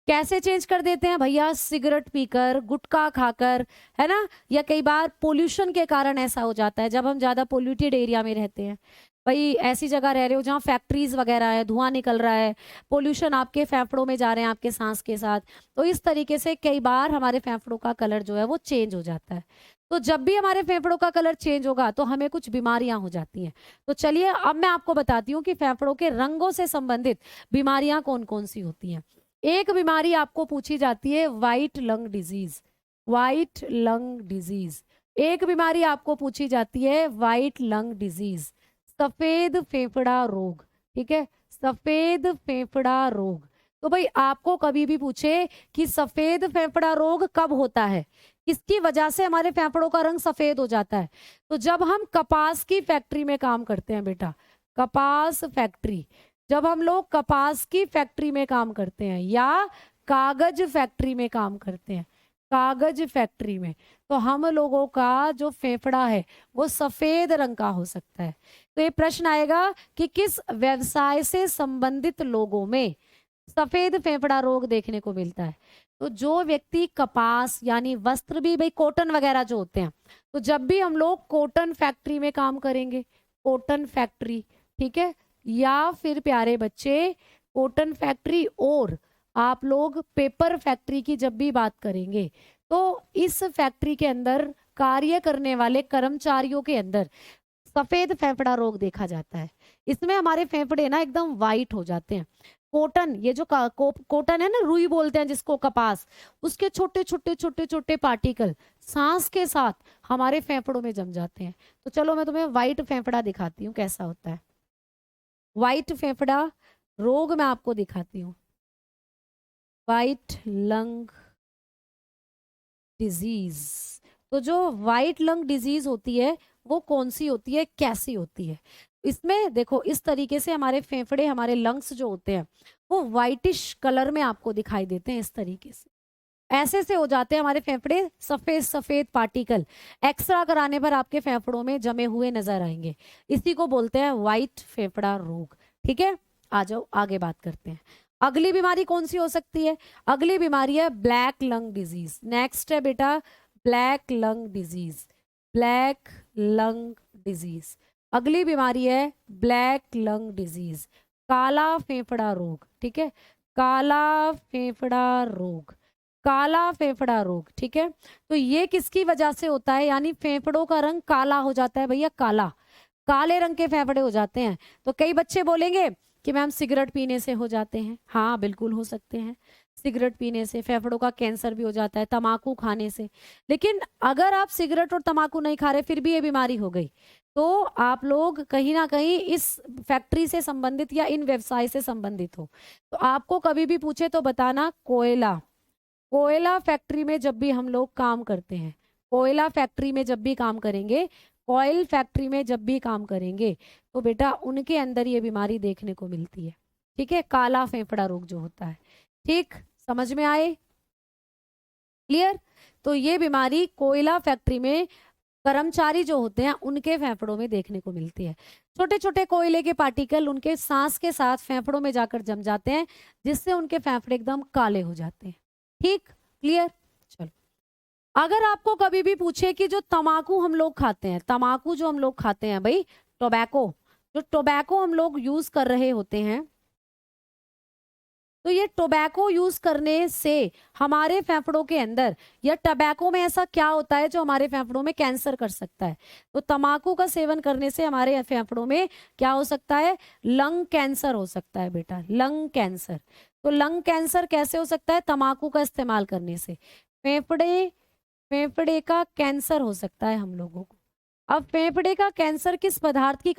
कैसे चेंज कर देते हैं भैया, सिगरेट पीकर, गुटखा खाकर, है ना, या कई बार पोल्यूशन के कारण ऐसा हो जाता है जब हम ज्यादा पोल्यूटेड एरिया में रहते हैं। भाई ऐसी जगह रह रहे हो जहाँ फैक्ट्रीज वगैरह है, धुआं निकल रहा है, पोल्यूशन आपके फेफड़ों में जा रहे हैं आपके सांस के साथ, तो इस तरीके से कई बार हमारे फेफड़ों का कलर जो है वो चेंज हो जाता है। तो जब भी हमारे फेफड़ों का कलर चेंज होगा तो हमें कुछ बीमारियां हो जाती हैं। तो चलिए अब मैं आपको बताती हूँ कि फेफड़ों के रंगों से संबंधित बीमारियां कौन कौन सी होती हैं। एक बीमारी आपको पूछी जाती है white lung disease, white lung disease, एक बीमारी आपको पूछी जाती है वाइट लंग डिजीज, सफेद फेफड़ा रोग। ठीक है, सफेद फेफड़ा रोग। तो भाई आपको कभी भी पूछे कि सफेद फेफड़ा रोग कब होता है, किसकी वजह से हमारे फेफड़ों का रंग सफेद हो जाता है, तो जब हम कपास की फैक्ट्री में काम करते हैं बेटा, कपास फैक्ट्री, जब हम लोग कपास की फैक्ट्री में काम करते हैं या कागज फैक्ट्री में काम करते हैं, कागज फैक्ट्री में, तो हम लोगों का जो फेफड़ा है वो सफेद रंग का हो सकता है। तो ये प्रश्न आएगा कि किस व्यवसाय से संबंधित लोगों में सफेद फेफड़ा रोग देखने को मिलता है। तो जो व्यक्ति कपास यानी वस्त्र भी, भाई कॉटन वगैरह जो होते हैं, तो जब भी हम लोग कॉटन फैक्ट्री में काम करेंगे, कॉटन फैक्ट्री, ठीक है, या फिर प्यारे बच्चे कॉटन फैक्ट्री और आप लोग पेपर फैक्ट्री की जब भी बात करेंगे, तो इस फैक्ट्री के अंदर कार्य करने वाले कर्मचारियों के अंदर सफेद फेफड़ा रोग देखा जाता है। इसमें हमारे फेफड़े ना एकदम वाइट हो जाते हैं। कॉटन, ये जो कॉटन है ना, रुई बोलते हैं जिसको, कपास, उसके छोटे छोटे छोटे छोटे पार्टिकल सांस के साथ हमारे फेफड़ों में जम जाते हैं। तो चलो मैं तुम्हें वाइट फेफड़ा दिखाती हूँ कैसा होता है। वाइट फेफड़ा रोग मैं आपको दिखाती हूँ। वाइट लंग डिजीज, तो जो वाइट लंग डिजीज होती है वो कौन सी होती है, कैसी होती है? इसमें देखो इस तरीके से हमारे फेफड़े, हमारे लंग्स जो होते हैं वो वाइटिश कलर में आपको दिखाई देते हैं। इस तरीके से ऐसे से हो जाते हैं हमारे फेफड़े, सफेद सफेद पार्टिकल एक्सरा कराने पर आपके फेफड़ों में जमे हुए नजर आएंगे। इसी को बोलते हैं वाइट फेफड़ा रोग। ठीक है, आ जाओ आगे बात करते हैं। अगली बीमारी कौन सी हो सकती है? अगली बीमारी है ब्लैक लंग डिजीज। नेक्स्ट है बेटा black lung disease, black lung disease. अगली बीमारी है ब्लैक लंग डिजीज, काला फेफड़ा रोग। ठीक है, काला फेफड़ा रोग, काला फेफड़ा रोग। ठीक है, तो ये किसकी वजह से होता है, यानी फेफड़ों का रंग काला हो जाता है भैया, काला, काले रंग के फेफड़े हो जाते हैं। तो कई बच्चे बोलेंगे कि मैम सिगरेट पीने से हो जाते हैं। हाँ बिल्कुल हो सकते हैं, सिगरेट पीने से फेफड़ों का कैंसर भी हो जाता है, तम्बाकू खाने से। लेकिन अगर आप सिगरेट और तम्बाकू नहीं खा रहे फिर भी ये बीमारी हो गई, तो आप लोग कहीं ना कहीं इस फैक्ट्री से संबंधित या इन व्यवसाय से संबंधित हो। तो आपको कभी भी पूछे तो बताना कोयला, कोयला फैक्ट्री में जब भी हम लोग काम करते हैं, कोयला फैक्ट्री में जब भी काम करेंगे, ऑयल फैक्ट्री में जब भी काम करेंगे, तो बेटा उनके अंदर ये बीमारी देखने को मिलती है। ठीक है, काला फेफड़ा रोग जो होता है। ठीक, समझ में आए? क्लियर? तो ये बीमारी कोयला फैक्ट्री में कर्मचारी जो होते हैं उनके फेफड़ों में देखने को मिलती है। छोटे छोटे कोयले के पार्टिकल उनके सांस के साथ फेफड़ों में जाकर जम जाते हैं, जिससे उनके फेफड़े एकदम काले हो जाते हैं। ठीक, क्लियर? चलो, अगर आपको कभी भी पूछे कि जो तम्बाकू हम लोग खाते हैं, तम्बाकू जो हम लोग खाते हैं भाई, टोबैको, जो टोबैको हम लोग यूज कर रहे होते हैं, तो ये टोबैको यूज करने से हमारे फेफड़ों के अंदर, या टोबैको में ऐसा क्या होता है जो हमारे फेफड़ों में कैंसर कर सकता है? तो तम्बाकू का सेवन करने से हमारे फेफड़ों में क्या हो सकता है? लंग कैंसर हो सकता है बेटा, लंग कैंसर। तो लंग कैंसर कैसे हो सकता है? तम्बाकू का इस्तेमाल करने से फेफड़े, फेफड़े का कैंसर हो सकता है हम लोगों को। अब फेफड़े का कैंसर किस पदार्थ की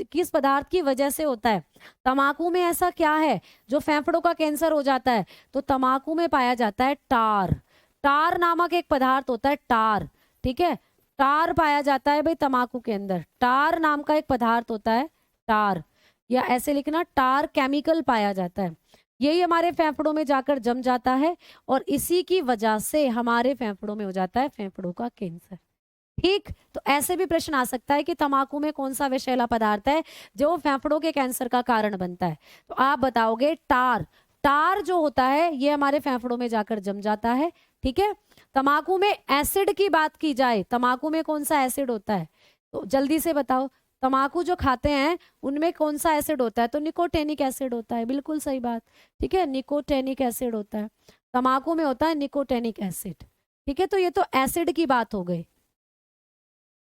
किस पदार्थ की वजह से होता है? तम्बाकू में ऐसा क्या है जो फेफड़ों का कैंसर हो जाता है? तो तम्बाकू में पाया जाता है टार, टार नामक एक पदार्थ होता है, टार। ठीक है, टार पाया जाता है भाई तम्बाकू के अंदर, टार नाम का एक पदार्थ होता है, टार, या ऐसे लिखना टार केमिकल पाया जाता है। यही हमारे फेफड़ों में जाकर जम जाता है और इसी की वजह से हमारे फेफड़ों में हो जाता है फेफड़ों का कैंसर। ठीक, तो ऐसे भी प्रश्न आ सकता है कि तम्बाकू में कौन सा विषैला पदार्थ है जो फेफड़ों के कैंसर का कारण बनता है? तो आप बताओगे टार, टार जो होता है ये हमारे फेफड़ों में जाकर जम जाता है। ठीक है, तम्बाकू में एसिड की बात की जाए, तम्बाकू में कौन सा एसिड होता है? तो जल्दी से बताओ, तम्बाकू जो खाते हैं उनमें कौन सा एसिड होता है? तो निकोटेनिक एसिड होता है, बिल्कुल सही बात। ठीक है, निकोटेनिक एसिड होता है, तम्बाकू में होता है निकोटेनिक एसिड। ठीक है, तो ये तो एसिड की बात हो गई,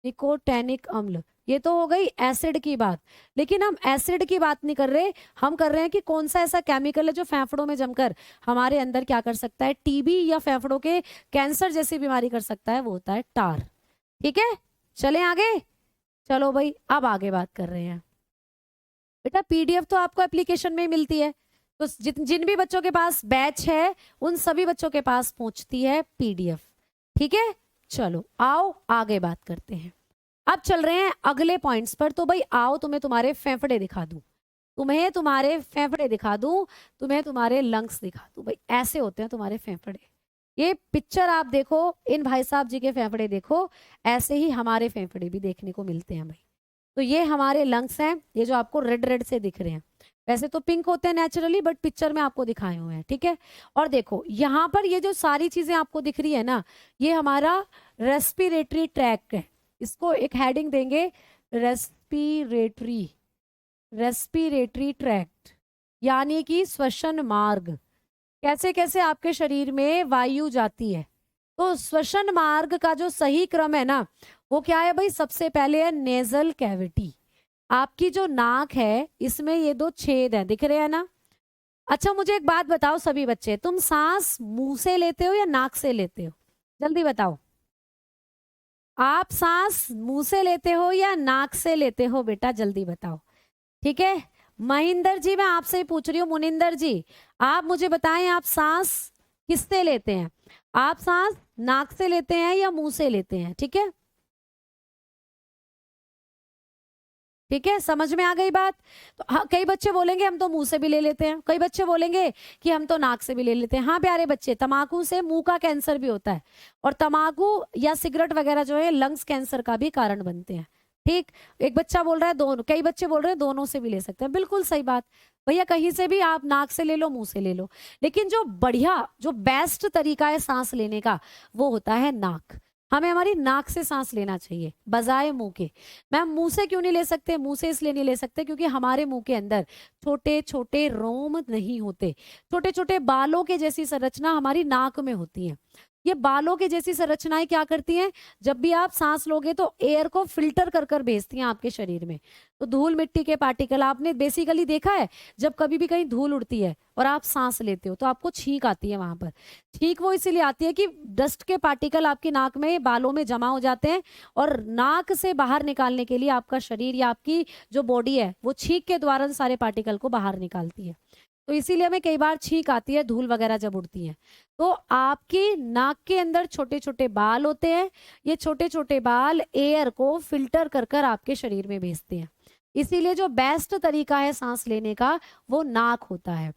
निकोटैनिक अम्ल, ये तो हो गई एसिड की बात, लेकिन हम एसिड की बात नहीं कर रहे, हम कर रहे हैं कि कौन सा ऐसा केमिकल है जो फेफड़ों में जमकर हमारे अंदर क्या कर सकता है, टीबी या फेफड़ों के कैंसर जैसी बीमारी कर सकता है, वो होता है टार। ठीक है, चलें आगे। चलो भाई, अब आगे बात कर रहे हैं। बेटा पीडीएफ तो आपको एप्लीकेशन में ही मिलती है, तो जिन भी बच्चों के पास बैच है उन सभी बच्चों के पास पहुंचती है पीडीएफ। ठीक है, चलो आओ आगे बात करते हैं। अब चल रहे हैं अगले पॉइंट्स पर। तो भाई आओ, तुम्हें तुम्हारे फेफड़े दिखा दूं, तुम्हें तुम्हारे फेफड़े दिखा दूं, तुम्हें तुम्हारे लंग्स दिखा दूं। भाई ऐसे होते हैं तुम्हारे फेफड़े। ये पिक्चर आप देखो, इन भाई साहब जी के फेफड़े देखो, ऐसे ही हमारे फेफड़े भी देखने को मिलते हैं भाई। तो ये हमारे लंग्स हैं, ये जो आपको रेड रेड से दिख रहे हैं, वैसे तो पिंक होते हैं नेचुरली, बट पिक्चर में आपको दिखाए हुए हैं। ठीक है, और देखो यहाँ पर ये जो सारी चीजें आपको दिख रही है ना, ये हमारा रेस्पिरेटरी ट्रैक है। इसको एक हेडिंग देंगे, रेस्पिरेटरी, रेस्पिरेटरी ट्रैक्ट, यानी कि श्वसन मार्ग। कैसे कैसे आपके शरीर में वायु जाती है, तो श्वसन मार्ग का जो सही क्रम है ना, वो क्या है भाई, सबसे पहले है नेजल कैविटी। आपकी जो नाक है इसमें ये दो छेद हैं, दिख रहे हैं ना। अच्छा मुझे एक बात बताओ सभी बच्चे, तुम सांस मुंह से लेते हो या नाक से लेते हो, जल्दी बताओ। आप सांस मुंह से लेते हो या नाक से लेते हो बेटा, जल्दी बताओ। ठीक है, महेंद्र जी मैं आपसे ही पूछ रही हूँ, मुनिंदर जी आप मुझे बताएं, आप सांस किससे लेते हैं, आप सांस नाक से लेते हैं या मुंह से लेते हैं। ठीक है, ठीक है, समझ में आ गई बात। तो हाँ, कई बच्चे बोलेंगे हम तो मुंह से भी ले लेते हैं, कई बच्चे बोलेंगे कि हम तो नाक से भी ले लेते हैं। हाँ प्यारे बच्चे, तंबाकू से मुंह का कैंसर भी होता है, और तंबाकू या सिगरेट वगैरह जो है लंग्स कैंसर का भी कारण बनते हैं। ठीक, एक बच्चा बोल रहा है दोनों, कई बच्चे बोल रहे हैं दोनों से भी ले सकते हैं, बिल्कुल सही बात भैया, कहीं से भी आप नाक से ले लो मुंह से ले लो, लेकिन जो बढ़िया जो बेस्ट तरीका है सांस लेने का वो होता है नाक। हमें हमारी नाक से सांस लेना चाहिए बजाय मुंह के। मैम मुंह से क्यों नहीं ले सकते, मुंह से इसलिए नहीं ले सकते क्योंकि हमारे मुंह के अंदर छोटे छोटे रोम नहीं होते, छोटे छोटे बालों के जैसी संरचना हमारी नाक में होती है। ये बालों की जैसी संरचनाएं क्या करती हैं, जब भी आप सांस लोगे तो एयर को फिल्टर कर कर भेजती हैं आपके शरीर में। तो धूल मिट्टी के पार्टिकल आपने बेसिकली देखा है, जब कभी भी कहीं धूल उड़ती है और आप सांस लेते हो तो आपको छींक आती है वहां पर। छींक वो इसीलिए आती है कि डस्ट के पार्टिकल आपकी नाक में बालों में जमा हो जाते हैं, और नाक से बाहर निकालने के लिए आपका शरीर या आपकी जो बॉडी है वो छींक के द्वारा सारे पार्टिकल को बाहर निकालती है। तो इसीलिए हमें कई बार छींक आती है धूल वगैरह जब उड़ती है। तो आपकी नाक के अंदर छोटे छोटे बाल होते हैं, ये छोटे छोटे बाल एयर को फिल्टर कर कर आपके शरीर में भेजते हैं। इसीलिए जो बेस्ट तरीका है सांस लेने का वो नाक होता है।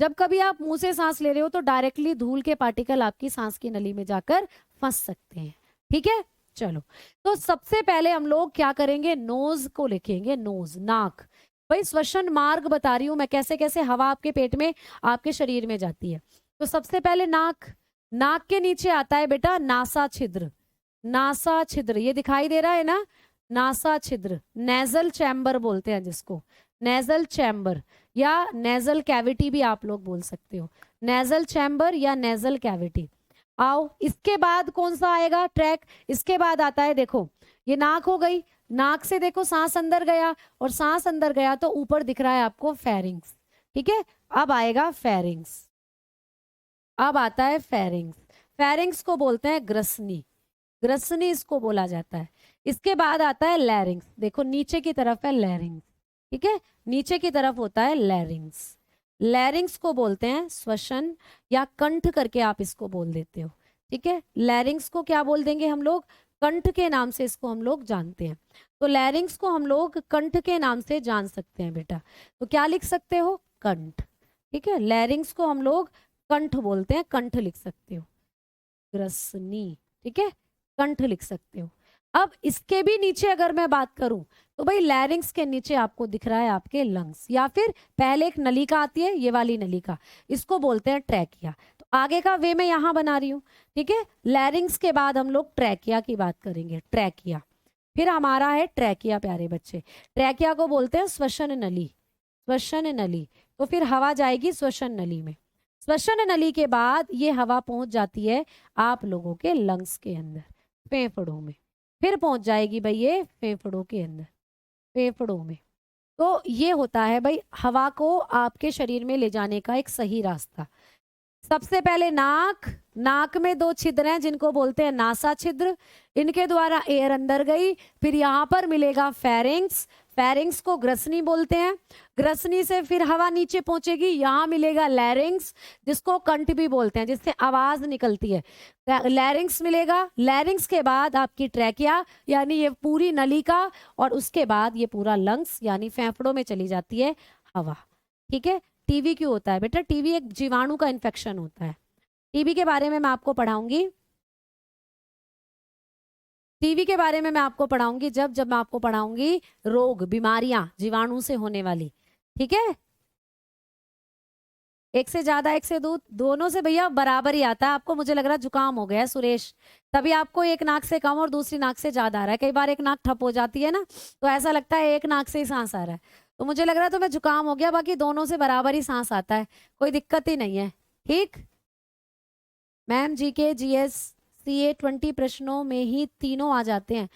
जब कभी आप मुंह से सांस ले रहे हो तो डायरेक्टली धूल के पार्टिकल आपकी सांस की नली में जाकर फंस सकते हैं। ठीक है, चलो तो सबसे पहले हम लोग क्या करेंगे, नोज को लिखेंगे, नोज नाक। भाई श्वसन मार्ग बता रही हूं मैं, कैसे कैसे हवा आपके पेट में आपके शरीर में जाती है। तो सबसे पहले नाक, नाक के नीचे आता है बेटा नासा छिद्र, नासा छिद्र ये दिखाई दे रहा है ना, नासा छिद्र, नेजल चैम्बर बोलते हैं जिसको, नेजल चैम्बर या नेजल कैविटी भी आप लोग बोल सकते हो, नेजल चैम्बर या नेजल कैविटी। आओ इसके बाद कौन सा आएगा ट्रैक, इसके बाद आता है देखो, ये नाक हो गई, नाक से देखो सांस अंदर गया, और सांस अंदर गया तो ऊपर दिख रहा है आपको फेरिंग्स। ठीक है, अब आएगा फेरिंग्स, अब आता है फेरिंग्स, फेरिंग्स को बोलते हैं ग्रसनी, ग्रसनी इसको बोला जाता है। इसके बाद आता है लैरिंग्स, देखो नीचे की तरफ है लैरिंग्स। ठीक है, नीचे की तरफ होता है लैरिंग्स, लैरिंग्स को बोलते हैं श्वसन या कंठ करके आप इसको बोल देते हो। ठीक है, लैरिंग्स को क्या बोल देंगे हम लोग, कंठ के नाम से इसको हम लोग जानते हैं। तो लैरिंग्स को हम लोग कंठ के नाम से जान सकते हैं बेटा, तो क्या लिख सकते हो, कंठ। ठीक है, लैरिंग्स को हम लोग कंठ बोलते हैं, कंठ लिख सकते हो, ग्रसनी। ठीक है, कंठ लिख सकते हो। अब इसके भी नीचे अगर मैं बात करूं तो भाई लैरिंग्स के नीचे आपको दिख रहा है आपके लंग्स, या फिर पहले एक नलिका आती है ये वाली नलिका, इसको बोलते हैं ट्रैकिया। तो आगे का वे मैं यहाँ बना रही हूँ। ठीक है, लैरिंग्स के बाद हम लोग ट्रैकिया की बात करेंगे, ट्रैकिया। फिर हमारा है ट्रैकिया प्यारे बच्चे, ट्रैकिया को बोलते हैं श्वसन नली, श्वसन नली। तो फिर हवा जाएगी श्वसन नली में, श्वसन नली के बाद ये हवा पहुंच जाती है आप लोगों के लंग्स के अंदर, फेफड़ों में, फिर पहुंच जाएगी भाई ये फेफड़ों के अंदर। फेफड़ों में। तो ये होता है भाई हवा को आपके शरीर में ले जाने का एक सही रास्ता। सबसे पहले नाक, नाक में दो छिद्र हैं जिनको बोलते हैं नासा छिद्र, इनके द्वारा एयर अंदर गई, फिर यहाँ पर मिलेगा फेरिंग्स, फेरिंग्स को ग्रसनी बोलते हैं, ग्रसनी से फिर हवा नीचे पहुंचेगी, यहाँ मिलेगा लैरिंग्स जिसको कंठ भी बोलते हैं, जिससे आवाज निकलती है, लैरिंग्स मिलेगा, लैरिंग्स के बाद आपकी ट्रैकिया यानी ये पूरी नलिका, और उसके बाद ये पूरा लंग्स यानी फेफड़ों में चली जाती है हवा। ठीक है, टीबी क्यों होता है बेटा? टीबी एक जीवाणु का इन्फेक्शन होता है। टीबी के बारे में मैं आपको पढ़ाऊंगी, टीबी के बारे में मैं आपको पढ़ाऊंगी जब जब मैं आपको पढ़ाऊंगी रोग, बीमारियां जीवाणु से होने वाली। ठीक है, एक से ज्यादा एक से दो, दोनों से भैया बराबर ही आता है आपको। मुझे लग रहा है जुकाम हो गया है सुरेश, तभी आपको एक नाक से कम और दूसरी नाक से ज्यादा आ रहा है। कई बार एक नाक ठप हो जाती है ना, तो ऐसा लगता है एक नाक से ही सांस आ रहा है, तो मुझे लग रहा है तुम्हें जुकाम हो गया, बाकी दोनों से बराबर ही सांस आता है, कोई दिक्कत ही नहीं है। ठीक मैम, जीके जीएस सीए 20 प्रश्नों में ही तीनों आ जाते हैं।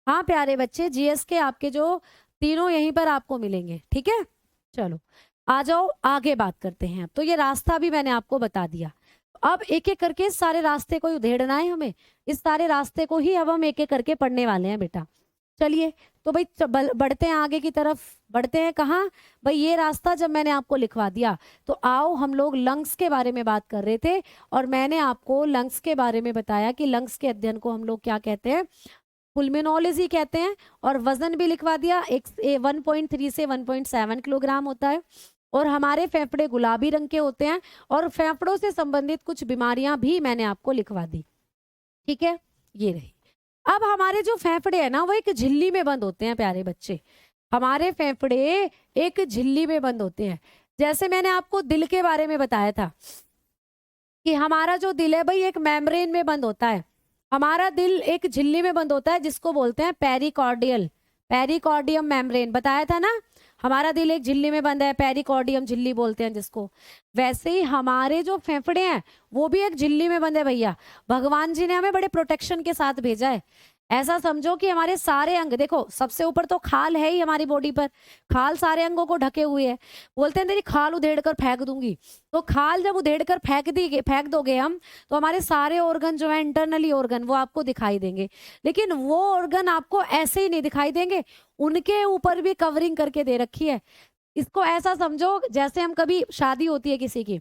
हाँ प्यारे बच्चे, जीएस के आपके जो तीनों यहीं पर आपको मिलेंगे। ठीक है, चलो आ जाओ आगे बात करते हैं। तो ये रास्ता भी मैंने आपको बता दिया, अब एक एक करके सारे रास्ते को उधेड़ना है हमें, इस सारे रास्ते को ही अब हम एक एक करके पढ़ने वाले हैं बेटा। चलिए तो भाई बढ़ते हैं आगे की तरफ, बढ़ते हैं कहाँ भाई? ये रास्ता जब मैंने आपको लिखवा दिया तो आओ हम लोग लंग्स के बारे में बात कर रहे थे, और मैंने आपको लंग्स के बारे में बताया कि लंग्स के अध्ययन को हम लोग क्या कहते हैं? पुल्मोनोलॉजी कहते हैं। और वजन भी लिखवा दिया, 1.3 से 1.7 किलोग्राम होता है, और हमारे फेफड़े गुलाबी रंग के होते हैं, और फेफड़ों से संबंधित कुछ बीमारियां भी मैंने आपको लिखवा दी। ठीक है, ये रही। अब हमारे जो फेफड़े हैं ना वो एक झिल्ली में बंद होते हैं प्यारे बच्चे, हमारे फेफड़े एक झिल्ली में बंद होते हैं। जैसे मैंने आपको दिल के बारे में बताया था कि हमारा जो दिल है भाई एक मेम्ब्रेन में बंद होता है, हमारा दिल एक झिल्ली में बंद होता है जिसको बोलते हैं पेरिकार्डियल, पेरिकार्डियम मेम्ब्रेन, बताया था ना, हमारा दिल एक झिल्ली में बंद है, पेरिकार्डियम झिल्ली बोलते हैं जिसको। वैसे ही हमारे जो फेफड़े हैं वो भी एक झिल्ली में बंद है भैया, भगवान जी ने हमें बड़े प्रोटेक्शन के साथ भेजा है। ऐसा समझो कि हमारे सारे अंग, देखो सबसे ऊपर तो खाल है ही हमारी बॉडी पर, खाल सारे अंगों को ढके हुए है। बोलते हैं तेरी खाल उधेड़ कर फेंक दूंगी, तो खाल जब उधेड़ कर फेंक दोगे हम, तो हमारे सारे ऑर्गन जो है इंटरनली ऑर्गन वो आपको दिखाई देंगे, लेकिन वो ऑर्गन आपको ऐसे ही नहीं दिखाई देंगे, उनके ऊपर भी कवरिंग करके दे रखी है। इसको ऐसा समझो जैसे हम कभी शादी होती है किसी की,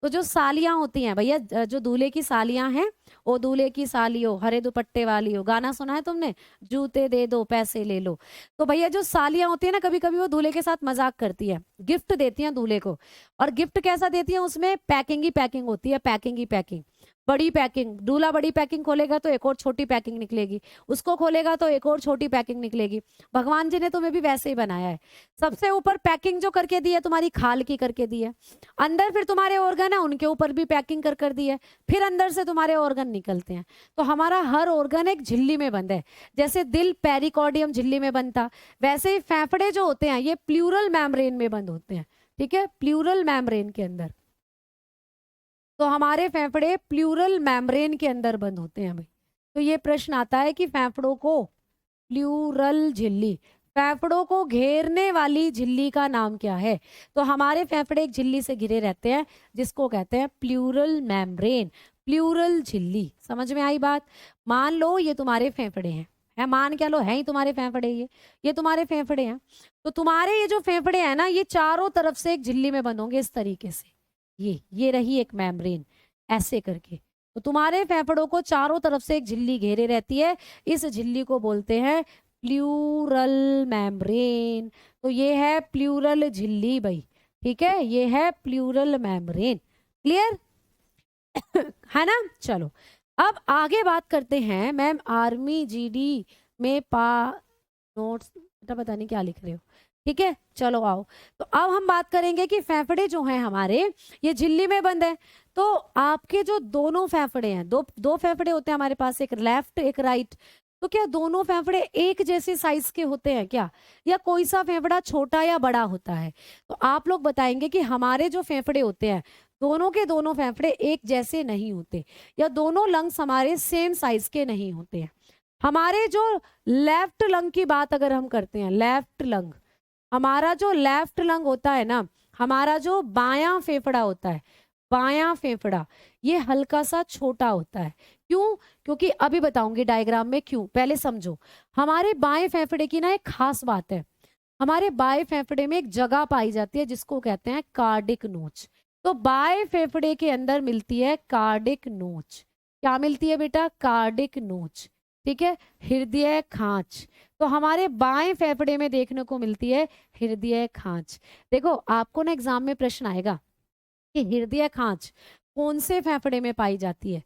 तो जो सालियां होती हैं भैया, जो दूल्हे की सालियां हैं, ओ दूल्हे की सालियों हरे दुपट्टे वाली हो, गाना सुना है तुमने, जूते दे दो पैसे ले लो। तो भैया जो सालियां होती है ना, कभी कभी वो दूल्हे के साथ मजाक करती है, गिफ्ट देती हैं दूल्हे को, और गिफ्ट कैसा देती है? उसमें पैकिंग ही पैकिंग होती है, पैकिंग ही पैकिंग, बड़ी पैकिंग। दूल्हा बड़ी पैकिंग खोलेगा तो एक और छोटी पैकिंग निकलेगी, उसको खोलेगा तो एक और छोटी पैकिंग निकलेगी। भगवान जी ने तुम्हें भी वैसे ही बनाया है। सबसे ऊपर पैकिंग जो करके दी है तुम्हारी खाल की करके दी है, अंदर फिर तुम्हारे ऑर्गन है उनके ऊपर भी पैकिंग कर दी है, फिर अंदर से तुम्हारे ऑर्गन निकलते हैं। तो हमारा हर ऑर्गन एक झिल्ली में बंद है। जैसे दिल पेरिकार्डियम झिल्ली में बंद था, वैसे ही फेफड़े जो होते हैं ये प्लूरल मेम्ब्रेन में बंद होते हैं। ठीक है, प्लूरल मेम्ब्रेन के अंदर, तो हमारे फेफड़े प्लूरल मेम्ब्रेन के अंदर बंद होते हैं भाई। तो ये प्रश्न आता है कि फेफड़ों को प्लूरल झिल्ली, फेफड़ों को घेरने वाली झिल्ली का नाम क्या है? तो हमारे फेफड़े एक झिल्ली से घिरे रहते हैं जिसको कहते हैं प्लूरल मेम्ब्रेन, प्लूरल झिल्ली। समझ में आई बात? मान लो ये तुम्हारे फेफड़े हैं, है मान क्या लो है ही तुम्हारे फेफड़े, ये तुम्हारे फेफड़े हैं। तो तुम्हारे ये जो फेफड़े हैं ना, ये चारों तरफ से एक झिल्ली में बंद होंगे इस तरीके से, ये रही एक मेम्ब्रेन ऐसे करके। तो तुम्हारे फेफड़ों को चारों तरफ से एक झिल्ली घेरे रहती है, इस झिल्ली को बोलते हैं प्लूरल मेम्ब्रेन। तो ये है प्लूरल झिल्ली भाई, ठीक है, ये है प्लूरल मेम्ब्रेन। क्लियर है ना? चलो अब आगे बात करते हैं। मैम आर्मी जीडी में नोट्स पता नहीं क्या लिख रहे हो, ठीक है, चलो आओ। तो अब हम बात करेंगे कि फेफड़े जो हैं हमारे ये झिल्ली में बंद है। तो आपके जो दोनों फेफड़े हैं, दो फेफड़े होते हैं हमारे पास, एक लेफ्ट एक राइट, तो क्या दोनों फेफड़े एक जैसे साइज के होते हैं क्या, या कोई सा फेफड़ा छोटा या बड़ा होता है? तो आप लोग बताएंगे कि हमारे जो फेफड़े होते हैं दोनों के दोनों फेफड़े एक जैसे नहीं होते, या दोनों लंग्स हमारे सेम साइज के नहीं होते हैं। हमारे जो लेफ्ट लंग की बात अगर हम करते हैं, लेफ्ट लंग, हमारा जो लेफ्ट लंग होता है ना, हमारा जो बायां फेफड़ा होता है, बायां फेफड़ा, ये हल्का सा छोटा होता है। क्यों? क्योंकि अभी बताऊंगी डायग्राम में क्यों, पहले समझो। हमारे बाएं फेफड़े की ना एक खास बात है, हमारे बाएं फेफड़े में एक जगह पाई जाती है जिसको कहते हैं कार्डिक नोच। तो बाएं फेफड़े के अंदर मिलती है कार्डिक नोच। क्या मिलती है बेटा? कार्डिक नोच। ठीक है, हृदय खांच। तो हमारे बाएं फेफड़े में देखने को मिलती है हृदय खांच। देखो आपको ना एग्जाम में प्रश्न आएगा कि हृदय खांच कौन से फेफड़े में पाई जाती है,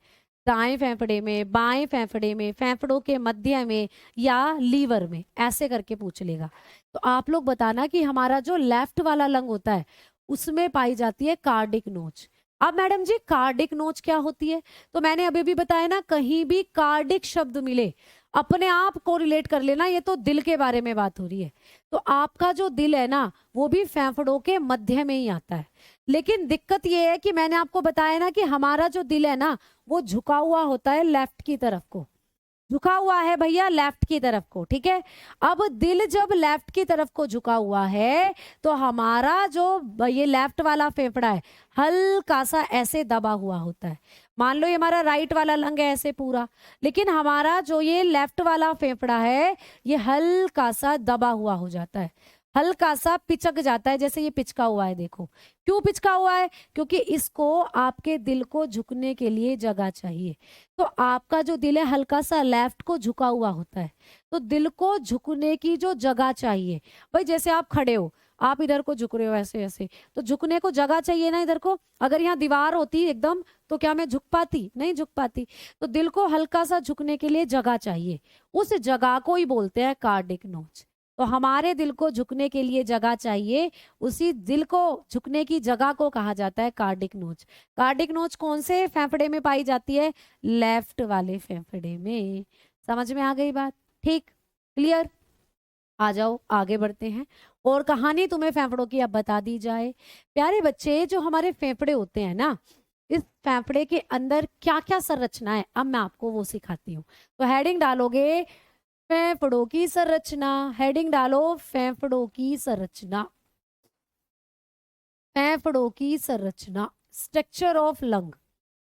दाएं फेफड़े में, बाएं फेफड़े में, फेफड़ों के मध्य में, या लीवर में, ऐसे करके पूछ लेगा। तो आप लोग बताना कि हमारा जो लेफ्ट वाला लंग होता है उसमें पाई जाती है कार्डिक नोच। अब मैडम जी कार्डिक नोच क्या होती है? तो मैंने अभी भी बताया ना, कहीं भी कार्डिक शब्द मिले अपने आप को रिलेट कर लेना, ये तो दिल के बारे में बात हो रही है। तो आपका जो दिल है ना वो भी फेफड़ों के मध्य में ही आता है। लेकिन दिक्कत ये है कि मैंने आपको बताया ना कि हमारा जो दिल है ना वो झुका हुआ होता है लेफ्ट की तरफ को, झुका हुआ है भैया लेफ्ट की तरफ को। ठीक है, अब दिल जब लेफ्ट की तरफ को झुका हुआ है तो हमारा जो ये लेफ्ट वाला फेफड़ा है हल्का सा ऐसे दबा हुआ होता है। मान लो ये हमारा राइट वाला लंग है ऐसे पूरा, लेकिन हमारा जो ये लेफ्ट वाला फेफड़ा है ये हल्का सा दबा हुआ हो जाता है, हल्का सा पिचक जाता है, जैसे ये पिचका हुआ है। देखो क्यों पिचका हुआ है? क्योंकि इसको आपके दिल को झुकने के लिए जगह चाहिए। तो आपका जो दिल है हल्का सा लेफ्ट को झुका हुआ होता है, तो दिल को झुकने की जो जगह चाहिए, भाई जैसे आप खड़े हो, आप इधर को झुक रहे हो ऐसे ऐसे, तो झुकने को जगह चाहिए ना इधर को। अगर यहाँ दीवार होती एकदम तो क्या मैं झुक पाती? नहीं झुक पाती। तो दिल को हल्का सा झुकने के लिए जगह चाहिए, उस जगह को ही बोलते हैं कार्डिक नोच। तो हमारे दिल को झुकने के लिए जगह चाहिए, उसी दिल को झुकने की जगह को कहा जाता है कार्डिक नोच। कार्डिक नोच कौन से फेफड़े में पाई जाती है? लेफ्ट वाले फेफड़े में। समझ में आ गई बात? ठीक, क्लियर? आ जाओ आगे बढ़ते हैं, और कहानी तुम्हें फेफड़ों की अब बता दी जाए। प्यारे बच्चे, जो हमारे फेफड़े होते हैं ना, इस फेफड़े के अंदर क्या क्या संरचना है अब मैं आपको वो सिखाती हूँ। तो हेडिंग डालोगे फेफड़ों की संरचना, हेडिंग डालो फेफड़ों की संरचना, फेफड़ों की संरचना, स्ट्रक्चर ऑफ लंग।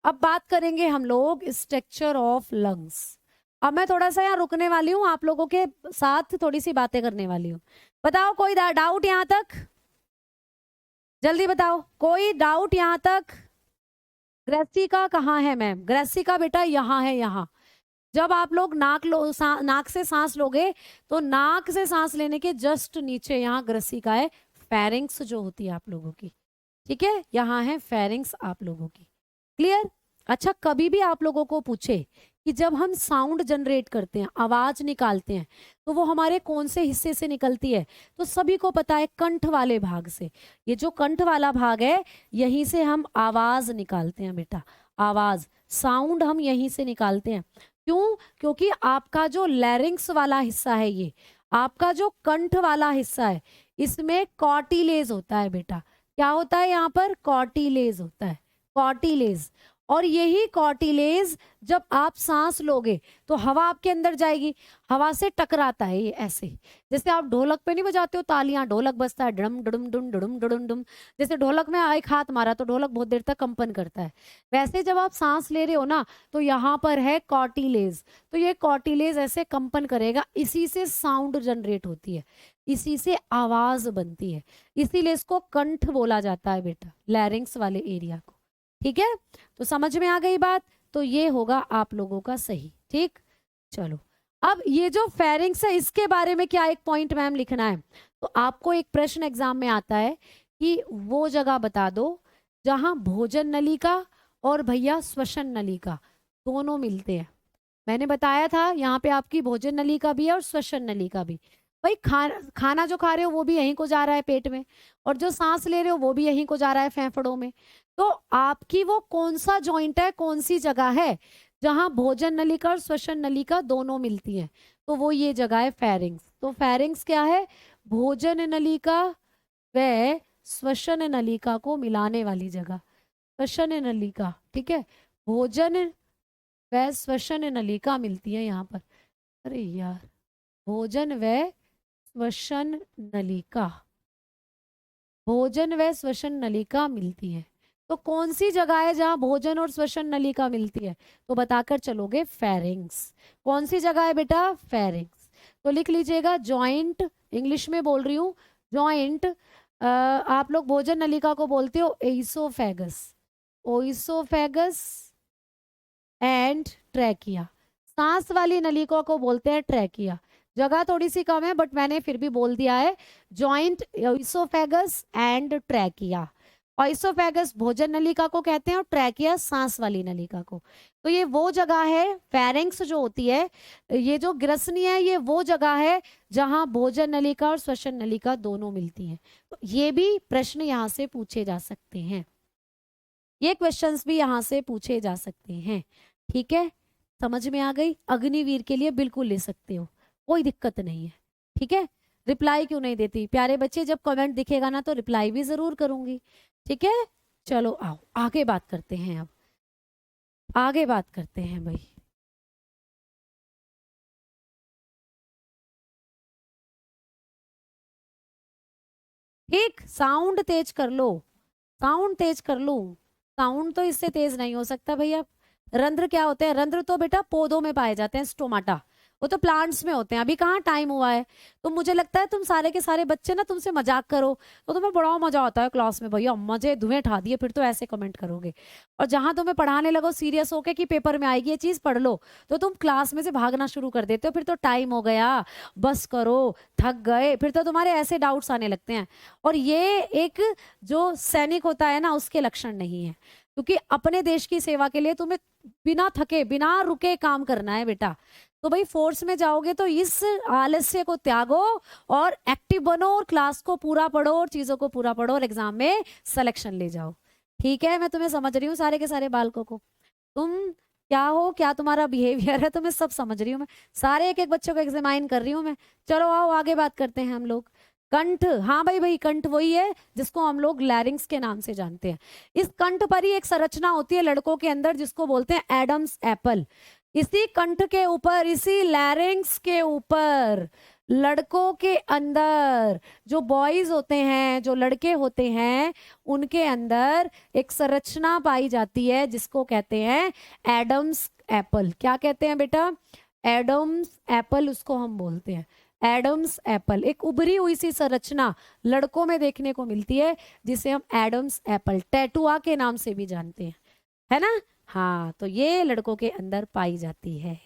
अब बात करेंगे हम लोग स्ट्रक्चर ऑफ लंग्स। अब मैं थोड़ा सा यहाँ रुकने वाली हूँ, आप लोगों के साथ थोड़ी सी बातें करने वाली हूँ। बताओ कोई डाउट यहाँ तक? जल्दी बताओ, कोई डाउट यहाँ तक? ग्रेसिका कहाँ है मैम? ग्रेसिका बेटा यहाँ है, यहाँ। जब आप लोग नाक से सांस लोगे तो नाक से सांस लेने के जस्ट नीचे यहाँ ग्रसिका है, फेरिंग्स जो होती है आप लोगों की। ठीक है, यहाँ है फेरिंग्स आप लोगों की। क्लियर? अच्छा, कभी भी आप लोगों को पूछे कि जब हम साउंड जनरेट करते हैं, आवाज निकालते हैं, तो वो हमारे कौन से हिस्से से निकलती है? तो सभी को पता है कंठ वाले भाग से। ये जो कंठ वाला भाग है यहीं से हम आवाज निकालते हैं बेटा, आवाज, साउंड हम यहीं से निकालते हैं। क्यों? क्योंकि आपका जो लैरिंग्स वाला हिस्सा है, ये आपका जो कंठ वाला हिस्सा है, इसमें कॉर्टिलेज होता है बेटा। क्या होता है यहाँ पर? कॉर्टिलेज होता है, कॉर्टिलेज। और यही कॉर्टिलेज जब आप सांस लोगे तो हवा आपके अंदर जाएगी, हवा से टकराता है ये ऐसे। जैसे आप ढोलक पे नहीं बजाते हो तालियां, ढोलक बजता है डम डुम डुम डुम डुम डुम, जैसे ढोलक में एक हाथ मारा तो ढोलक बहुत देर तक कंपन करता है, वैसे जब आप सांस ले रहे हो ना तो यहाँ पर है कॉर्टिलेज। तो ये कॉर्टिलेज ऐसे कंपन करेगा, इसी से साउंड जनरेट होती है, इसी से आवाज बनती है, इसीलिए इसको कंठ बोला जाता है बेटा, लैरिंग्स वाले एरिया को। ठीक है, तो समझ में आ गई बात? तो ये होगा आप लोगों का सही। ठीक, चलो अब ये जो फेरिंग्स है इसके बारे में क्या एक पॉइंट मैम लिखना है। तो आपको एक प्रश्न एग्जाम में आता है कि वो जगह बता दो जहां भोजन नलिका और भैया श्वसन नलिका दोनों मिलते हैं। मैंने बताया था यहाँ पे आपकी भोजन नलिका भी है और श्वसन नलिका भी। भाई खाना जो खा रहे हो वो भी यहीं को जा रहा है पेट में, और जो सांस ले रहे हो वो भी यहीं को जा रहा है फेफड़ों में। तो आपकी वो कौन सा जॉइंट है, कौन सी जगह है जहां भोजन नलिका और श्वसन नलिका दोनों मिलती हैं? तो वो ये जगह है फेरिंग्स। तो फेरिंग्स क्या है? भोजन नलिका व श्वसन नलिका को मिलाने वाली जगह, श्वसन नलिका। ठीक है, भोजन व श्वसन नलिका मिलती है यहाँ पर। अरे यार, भोजन व श्वसन नलिका, भोजन व श्वसन नलिका मिलती है। तो कौन सी जगह है जहां भोजन और श्वसन नलिका मिलती है? तो बताकर चलोगे, फेरिंग्स। कौन सी जगह है बेटा? फेरिंग्स। तो लिख लीजिएगा जॉइंट, इंग्लिश में बोल रही हूँ, जॉइंट। आप लोग भोजन नलिका को बोलते हो एसोफेगस, ओइसोफेगस एंड ट्रैकिया। सांस वाली नलिका को बोलते हैं ट्रैकिया। जगह थोड़ी सी कम है बट मैंने फिर भी बोल दिया है, joint oesophagus and trachea. Oesophagus भोजन नलिका को कहते हैं और ट्रैकिया सांस वाली नलिका को। तो ये वो जगह है, फेरिंग्स जो होती है, ये जो ग्रसनी है, ये वो जगह है जहां भोजन नलिका और श्वसन नलिका दोनों मिलती हैं। तो ये भी प्रश्न यहाँ से पूछे जा सकते हैं, ये क्वेश्चंस भी यहाँ से पूछे जा सकते हैं। ठीक है, समझ में आ गई? अग्निवीर के लिए बिल्कुल ले सकते हो, कोई दिक्कत नहीं है। ठीक है, रिप्लाई क्यों नहीं देती प्यारे बच्चे? जब कमेंट दिखेगा ना तो रिप्लाई भी जरूर करूंगी। ठीक है, चलो आओ आगे बात करते हैं। अब आगे बात करते हैं भाई। ठीक, साउंड तेज कर लो, साउंड तेज कर लो। साउंड तो इससे तेज नहीं हो सकता भैया। रंध्र क्या होते हैं? रंध्र तो बेटा पौधों में पाए जाते हैं, स्टोमाटा, वो तो प्लांट्स में होते हैं। अभी कहाँ टाइम हुआ है? तो मुझे लगता है तुम सारे के सारे बच्चे ना तुमसे मजाक करो तो तुम्हें बड़ा मजा आता है क्लास में। भैया मजे धुएं ठा दिए, फिर तो ऐसे कमेंट करोगे। और जहां तुम्हें पढ़ाने लगो सीरियस होके कि पेपर में आएगी ये चीज पढ़ लो, तो तुम क्लास में से भागना शुरू कर देते हो। फिर तो टाइम हो गया, बस करो, थक गए, फिर तो तुम्हारे ऐसे डाउट्स आने लगते हैं। और ये एक जो सैनिक होता है ना, उसके लक्षण नहीं है। क्योंकि अपने देश की सेवा के लिए तुम्हें बिना थके बिना रुके काम करना है बेटा। तो भाई फोर्स में जाओगे तो इस आलस्य को त्यागो और एक्टिव बनो और क्लास को पूरा पढ़ो और चीजों को पूरा पढ़ो और एग्जाम में सिलेक्शन ले जाओ। ठीक है, मैं तुम्हें समझ रही हूँ, सारे के सारे बालकों को। तुम क्या हो, क्या तुम्हारा बिहेवियर है, तुम्हें सब समझ रही हूँ मैं। सारे एक एक बच्चों को एग्जामाइन कर रही हूँ मैं। चलो आओ आगे बात करते हैं हम लोग। कंठ, हाँ भाई भाई, कंठ वही है जिसको हम लोग लैरिंग्स के नाम से जानते हैं। इस कंठ पर ही एक संरचना होती है लड़कों के अंदर जिसको बोलते हैं एडम्स एप्पल। इसी कंठ के ऊपर, इसी लैरिंग्स के ऊपर लड़कों के अंदर, जो बॉयज होते हैं, जो लड़के होते हैं, उनके अंदर एक संरचना पाई जाती है जिसको कहते हैं एडम्स एप्पल। क्या कहते हैं बेटा? एडम्स एप्पल, उसको हम बोलते हैं एडम्स एप्पल। एक उभरी हुई सी संरचना लड़कों में देखने को मिलती है जिसे हम एडम्स एप्पल, टैटुआ के नाम से भी जानते हैं, है ना? हाँ, तो ये लड़कों के अंदर पाई जाती है।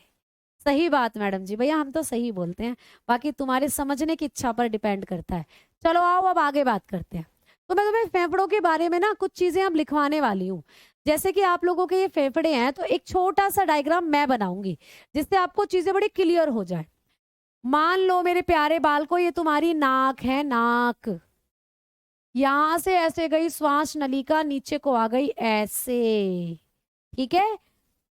सही बात मैडम जी, भैया हम तो सही बोलते हैं, बाकी तुम्हारे समझने की इच्छा पर डिपेंड करता है। चलो आओ अब आगे बात करते हैं। तो मैं तुम्हें फेफड़ों के बारे में ना कुछ चीजें अब लिखवाने वाली हूँ। जैसे कि आप लोगों के ये फेफड़े हैं, तो एक छोटा सा डायग्राम मैं बनाऊंगी जिससे आपको चीजें बड़ी क्लियर हो जाए। मान लो मेरे प्यारे बाल को, ये तुम्हारी नाक है, नाक यहां से ऐसे गई, श्वास नलिका नीचे को आ गई ऐसे। ठीक है,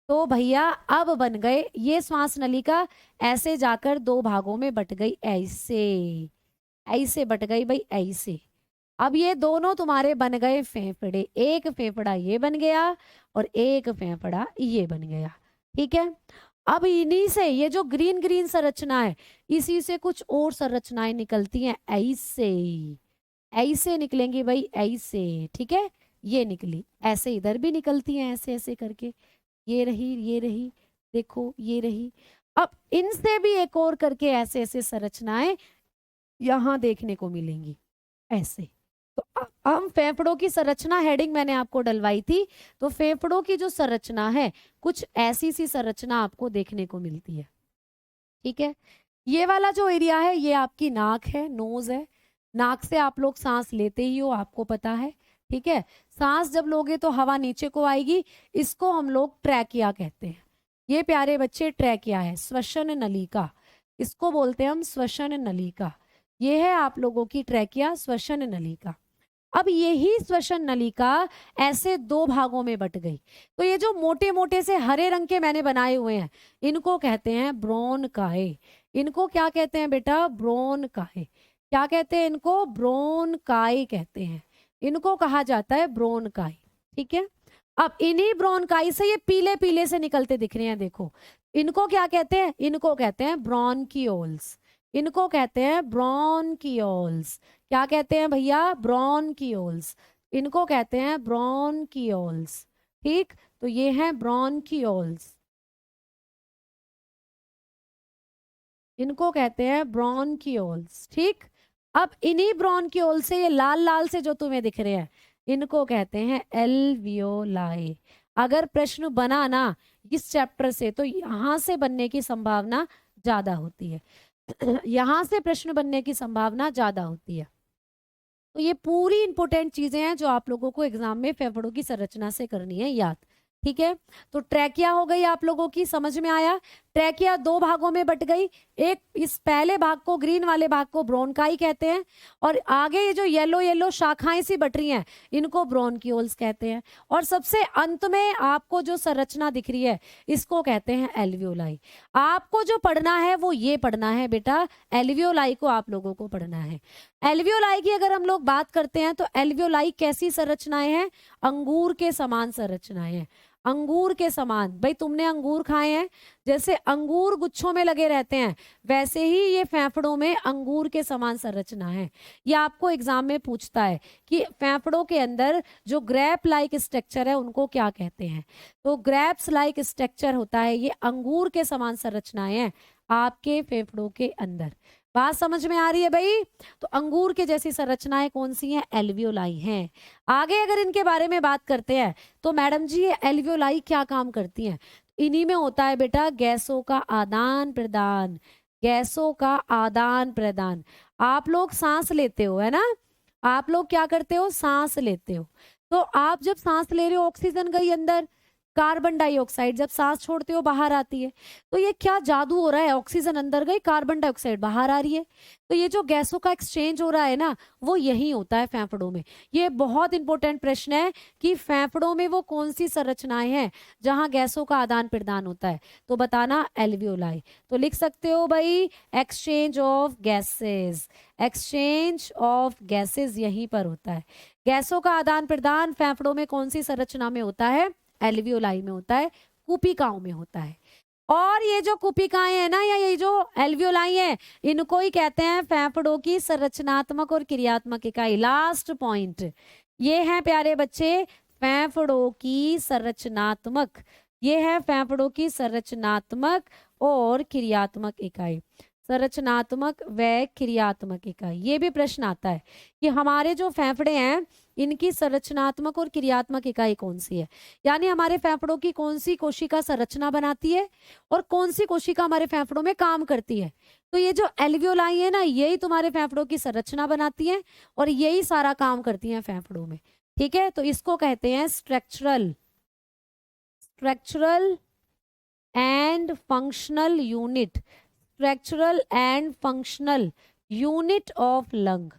तो भैया अब बन गए ये श्वास नलिका, ऐसे जाकर दो भागों में बट गई ऐसे, ऐसे बट गई भाई ऐसे। अब ये दोनों तुम्हारे बन गए फेफड़े, एक फेफड़ा ये बन गया और एक फेफड़ा ये बन गया। ठीक है, अब इन्हीं से ये जो ग्रीन ग्रीन संरचना है, इसी से कुछ और संरचनाएं निकलती हैं ऐसे, ऐसे निकलेंगी भाई ऐसे। ठीक है, ये निकली, ऐसे इधर भी निकलती हैं ऐसे ऐसे करके, ये रही, ये रही, देखो ये रही। अब इनसे भी एक और करके ऐसे ऐसे संरचनाएं यहां देखने को मिलेंगी ऐसे। तो हम फेफड़ों की संरचना हेडिंग मैंने आपको डलवाई थी, तो फेफड़ों की जो संरचना है कुछ ऐसी सी संरचना आपको देखने को मिलती है। ठीक है, ये वाला जो एरिया है ये आपकी नाक है, नोज है। नाक से आप लोग सांस लेते ही हो, आपको पता है। ठीक है, सांस जब लोगे तो हवा नीचे को आएगी, इसको हम लोग ट्रैकिया कहते हैं। ये प्यारे बच्चे ट्रैकिया है, श्वसन नलिका, इसको बोलते हैं हम श्वसन नलिका। ये है आप लोगों की ट्रैकिया, श्वसन नलिका। अब यही श्वसन नलिका ऐसे दो भागों में बट गई। तो ये जो मोटे मोटे से हरे रंग के मैंने बनाए हुए हैं, इनको कहते हैं ब्रोनकाई। इनको क्या कहते हैं बेटा? ब्रोनकाई। क्या कहते हैं इनको? ब्रोनकाई कहते हैं। इनको कहा जाता है ब्रोनकाई। ठीक है, अब इन्हीं ब्रोनकाई से ये पीले पीले से निकलते दिख रहे हैं, देखो इनको क्या कहते हैं? इनको कहते हैं ब्रोंकियोल्स। इनको कहते हैं ब्रोंकियोल्स। क्या कहते हैं भैया? ब्रोंकियोल्स। इनको कहते हैं ब्रोंकियोल्स। ठीक, तो ये हैं ब्रोंकियोल्स, इनको कहते हैं ब्रोंकियोल्स। ठीक, अब इन्हीं ब्रोंकियोल से ये लाल लाल से जो तुम्हें दिख रहे हैं, इनको कहते हैं एल्वियोलाई। अगर प्रश्न बना ना इस चैप्टर से, तो यहां से बनने की संभावना ज्यादा होती है। यहां से प्रश्न बनने की संभावना ज्यादा होती है। तो ये पूरी इंपॉर्टेंट चीजें हैं जो आप लोगों को एग्जाम में फेफड़ों की संरचना से करनी है याद। ठीक है, तो ट्रैकिया हो गई आप लोगों की, समझ में आया? ट्रैकिया दो भागों में बट गई। एक, इस पहले भाग को, ग्रीन वाले भाग को ब्रोनकाई कहते हैं, और आगे ये जो येलो येलो शाखाएं सी बट रही हैं, इनको ब्रोनक्यूल्स कहते हैं। और सबसे अंत में आपको जो संरचना दिख रही है, इसको कहते हैं एल्वियोलाई। आपको जो पढ़ना है वो ये पढ़ना है बेटा, एल्वियोलाई को आप लोगों को पढ़ना है। एल्वियोलाई की अगर हम लोग बात करते हैं, तो एल्वियोलाई कैसी संरचनाएं हैं? अंगूर के समान संरचनाएं हैं। अंगूर के समान, भाई तुमने अंगूर खाए हैं, जैसे अंगूर गुच्छों में लगे रहते हैं, वैसे ही ये फेफड़ों में अंगूर के समान संरचना है। ये आपको एग्जाम में पूछता है कि फेफड़ों के अंदर जो ग्रेप लाइक स्ट्रक्चर है उनको क्या कहते हैं। तो ग्रेप्स लाइक स्ट्रक्चर होता है, ये अंगूर के समान संरचनाएं हैं आपके फेफड़ों के अंदर। बात समझ में आ रही है भाई? तो अंगूर के जैसी संरचनाएं कौन सी हैं? एल्वियोलाई हैं। आगे अगर इनके बारे में बात करते हैं, तो मैडम जी ये एल्वियोलाई क्या काम करती हैं? इन्हीं में होता है बेटा गैसों का आदान प्रदान। गैसों का आदान प्रदान। आप लोग सांस लेते हो, है ना? आप लोग क्या करते हो? सांस लेते हो। तो आप जब सांस ले रहे हो, ऑक्सीजन गई अंदर, कार्बन डाइऑक्साइड जब सांस छोड़ते हो बाहर आती है। तो ये क्या जादू हो रहा है? ऑक्सीजन अंदर गई, कार्बन डाइऑक्साइड बाहर आ रही है। तो ये जो गैसों का एक्सचेंज हो रहा है ना, वो यही होता है फेफड़ों में। ये बहुत इंपॉर्टेंट प्रश्न है कि फेफड़ों में वो कौन सी संरचनाएं हैं जहां गैसों का आदान प्रदान होता है, तो बताना एल्वियोलाई। तो लिख सकते हो भाई, exchange of gases. Exchange of gases यहीं पर होता है। गैसों का आदान प्रदान फेफड़ों में कौन सी संरचना में होता है? एल्वियोलाई में होता है, कुपिकाओं में होता है। और ये जो कुपिकाएं हैं ना, या ये जो एल्वियोलाई है, इनको ही कहते हैं फेफड़ों की संरचनात्मक और क्रियात्मक इकाई। लास्ट पॉइंट ये है प्यारे बच्चे, फेफड़ों की संरचनात्मक। ये है फेफड़ों की संरचनात्मक और क्रियात्मक इकाई। संरचनात्मक व क्रियात्मक इकाई, ये भी प्रश्न आता है कि हमारे जो फेफड़े हैं, इनकी संरचनात्मक और क्रियात्मक इकाई कौन सी है। यानी हमारे फेफड़ों की कौन सी कोशिका संरचना बनाती है और कौन सी कोशिका हमारे फेफड़ों में काम करती है। तो ये जो एल्वियोलाई है ना, यही तुम्हारे फेफड़ों की संरचना बनाती है और यही सारा काम करती है फेफड़ों में। ठीक है, तो इसको कहते हैं structural and functional unit. Structural and functional unit of lung.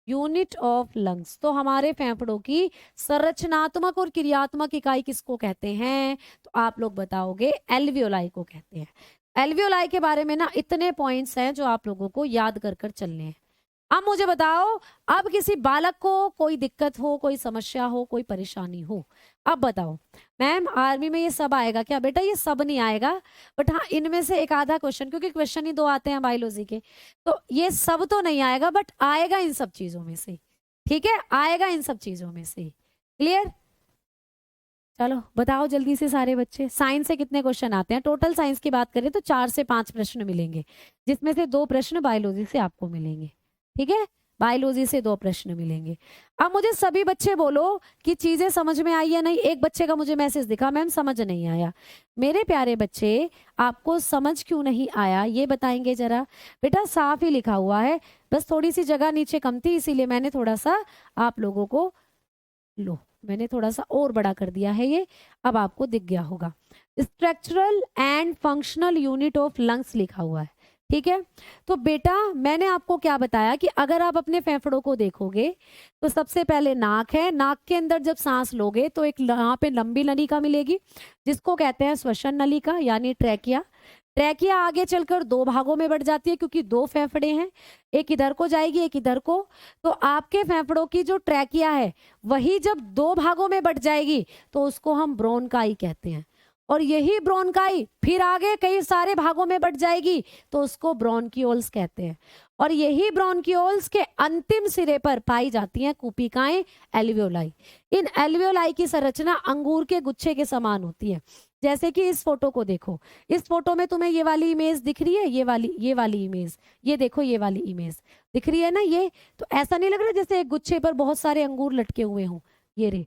Unit of lungs. तो हमारे फेफड़ों की संरचनात्मक और क्रियात्मक इकाई किसको कहते हैं? तो आप लोग बताओगे एल्वियोलाई को कहते हैं। एल्वियोलाई के बारे में ना इतने पॉइंट्स हैं जो आप लोगों को याद कर कर चलने हैं। अब मुझे बताओ, अब किसी बालक को कोई दिक्कत हो, कोई समस्या हो, कोई परेशानी हो, अब बताओ मैम आर्मी में ये सब आएगा क्या? बेटा ये सब नहीं आएगा, बट हाँ इनमें से एक आधा क्वेश्चन, क्योंकि क्वेश्चन ही दो आते हैं बायोलॉजी के, तो ये सब तो नहीं आएगा, बट आएगा इन सब चीजों में से। ठीक है, आएगा इन सब चीजों में से। क्लियर? चलो बताओ जल्दी से सारे बच्चे, साइंस से कितने क्वेश्चन आते हैं? टोटल साइंस की बात करें तो 4 से 5 प्रश्न मिलेंगे, जिसमें से 2 प्रश्न बायोलॉजी से आपको मिलेंगे। ठीक है, बायोलॉजी से 2 प्रश्न मिलेंगे। अब मुझे सभी बच्चे बोलो कि चीजें समझ में आई या नहीं। एक बच्चे का मुझे मैसेज दिखा, मैम समझ नहीं आया। मेरे प्यारे बच्चे, आपको समझ क्यों नहीं आया ये बताएंगे जरा? बेटा साफ ही लिखा हुआ है, बस थोड़ी सी जगह नीचे कम थी, इसीलिए मैंने थोड़ा सा आप लोगों को, लो मैंने थोड़ा सा और बड़ा कर दिया है ये, अब आपको दिख गया होगा। Structural and functional unit of lungs लिखा हुआ है। ठीक है, तो बेटा मैंने आपको क्या बताया कि अगर आप अपने फेफड़ों को देखोगे तो सबसे पहले नाक है। नाक के अंदर जब सांस लोगे तो एक यहाँ पे लंबी नलिका मिलेगी, जिसको कहते हैं श्वसन नलिका यानी ट्रैकिया। ट्रैकिया आगे चलकर 2 भागों में बढ़ जाती है, क्योंकि 2 फेफड़े हैं, एक इधर को जाएगी एक इधर को। तो आपके फेफड़ों की जो ट्रैकिया है, वही जब 2 भागों में बढ़ जाएगी तो उसको हम ब्रोनकाई कहते हैं। और यही ब्रोंकाई फिर आगे कई सारे भागों में बट जाएगी तो उसको ब्रोंकियोल्स कहते हैं। और यही ब्रोंकियोल्स के अंतिम सिरे पर पाई जाती हैं कूपिकाएं, एल्वियोलाई। इन एल्वियोलाई की संरचना अंगूर के गुच्छे के समान होती है। जैसे कि इस फोटो को देखो, इस फोटो में तुम्हें ये वाली इमेज दिख रही है, ये वाली इमेज, ये देखो ये वाली इमेज दिख रही है ना, ये तो ऐसा नहीं लग रहा जैसे एक गुच्छे पर बहुत सारे अंगूर लटके हुए हों। ये रे,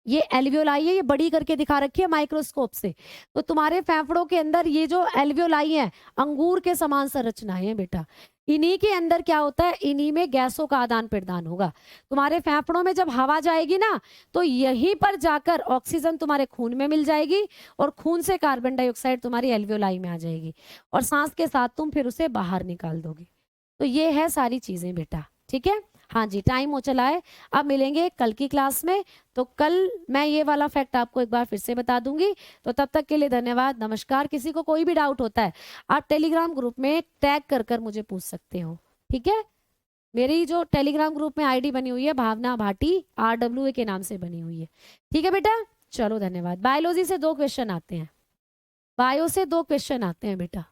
ये एल्वियोलाई है, ये बड़ी करके दिखा रखी है माइक्रोस्कोप से। तो तुम्हारे फेफड़ों के अंदर ये जो एल्वियोलाई है, अंगूर के समान संरचनाएं हैं बेटा। इन्हीं के अंदर क्या होता है, इन्हीं में गैसों का आदान प्रदान होगा। तुम्हारे फेफड़ों में जब हवा जाएगी ना, तो यहीं पर जाकर ऑक्सीजन तुम्हारे खून में मिल जाएगी और खून से कार्बन डाइऑक्साइड तुम्हारी एल्वियोलाई में आ जाएगी और सांस के साथ तुम फिर उसे बाहर निकाल दोगे। तो ये है सारी चीजें बेटा, ठीक है। हाँ जी, टाइम हो चला है, अब मिलेंगे कल की क्लास में। तो कल मैं ये वाला फैक्ट आपको एक बार फिर से बता दूंगी। तो तब तक के लिए धन्यवाद, नमस्कार। किसी को कोई भी डाउट होता है आप टेलीग्राम ग्रुप में टैग कर कर मुझे पूछ सकते हो, ठीक है। मेरी जो टेलीग्राम ग्रुप में आईडी बनी हुई है भावना भाटी RWA के नाम से बनी हुई है, ठीक है बेटा। चलो धन्यवाद। बायोलॉजी से 2 क्वेश्चन आते हैं, बायो से 2 क्वेश्चन आते हैं बेटा।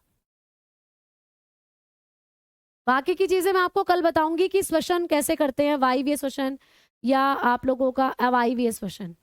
बाकी की चीजें मैं आपको कल बताऊंगी कि श्वसन कैसे करते हैं, वायवीय श्वसन या आप लोगों का अवायवीय श्वसन।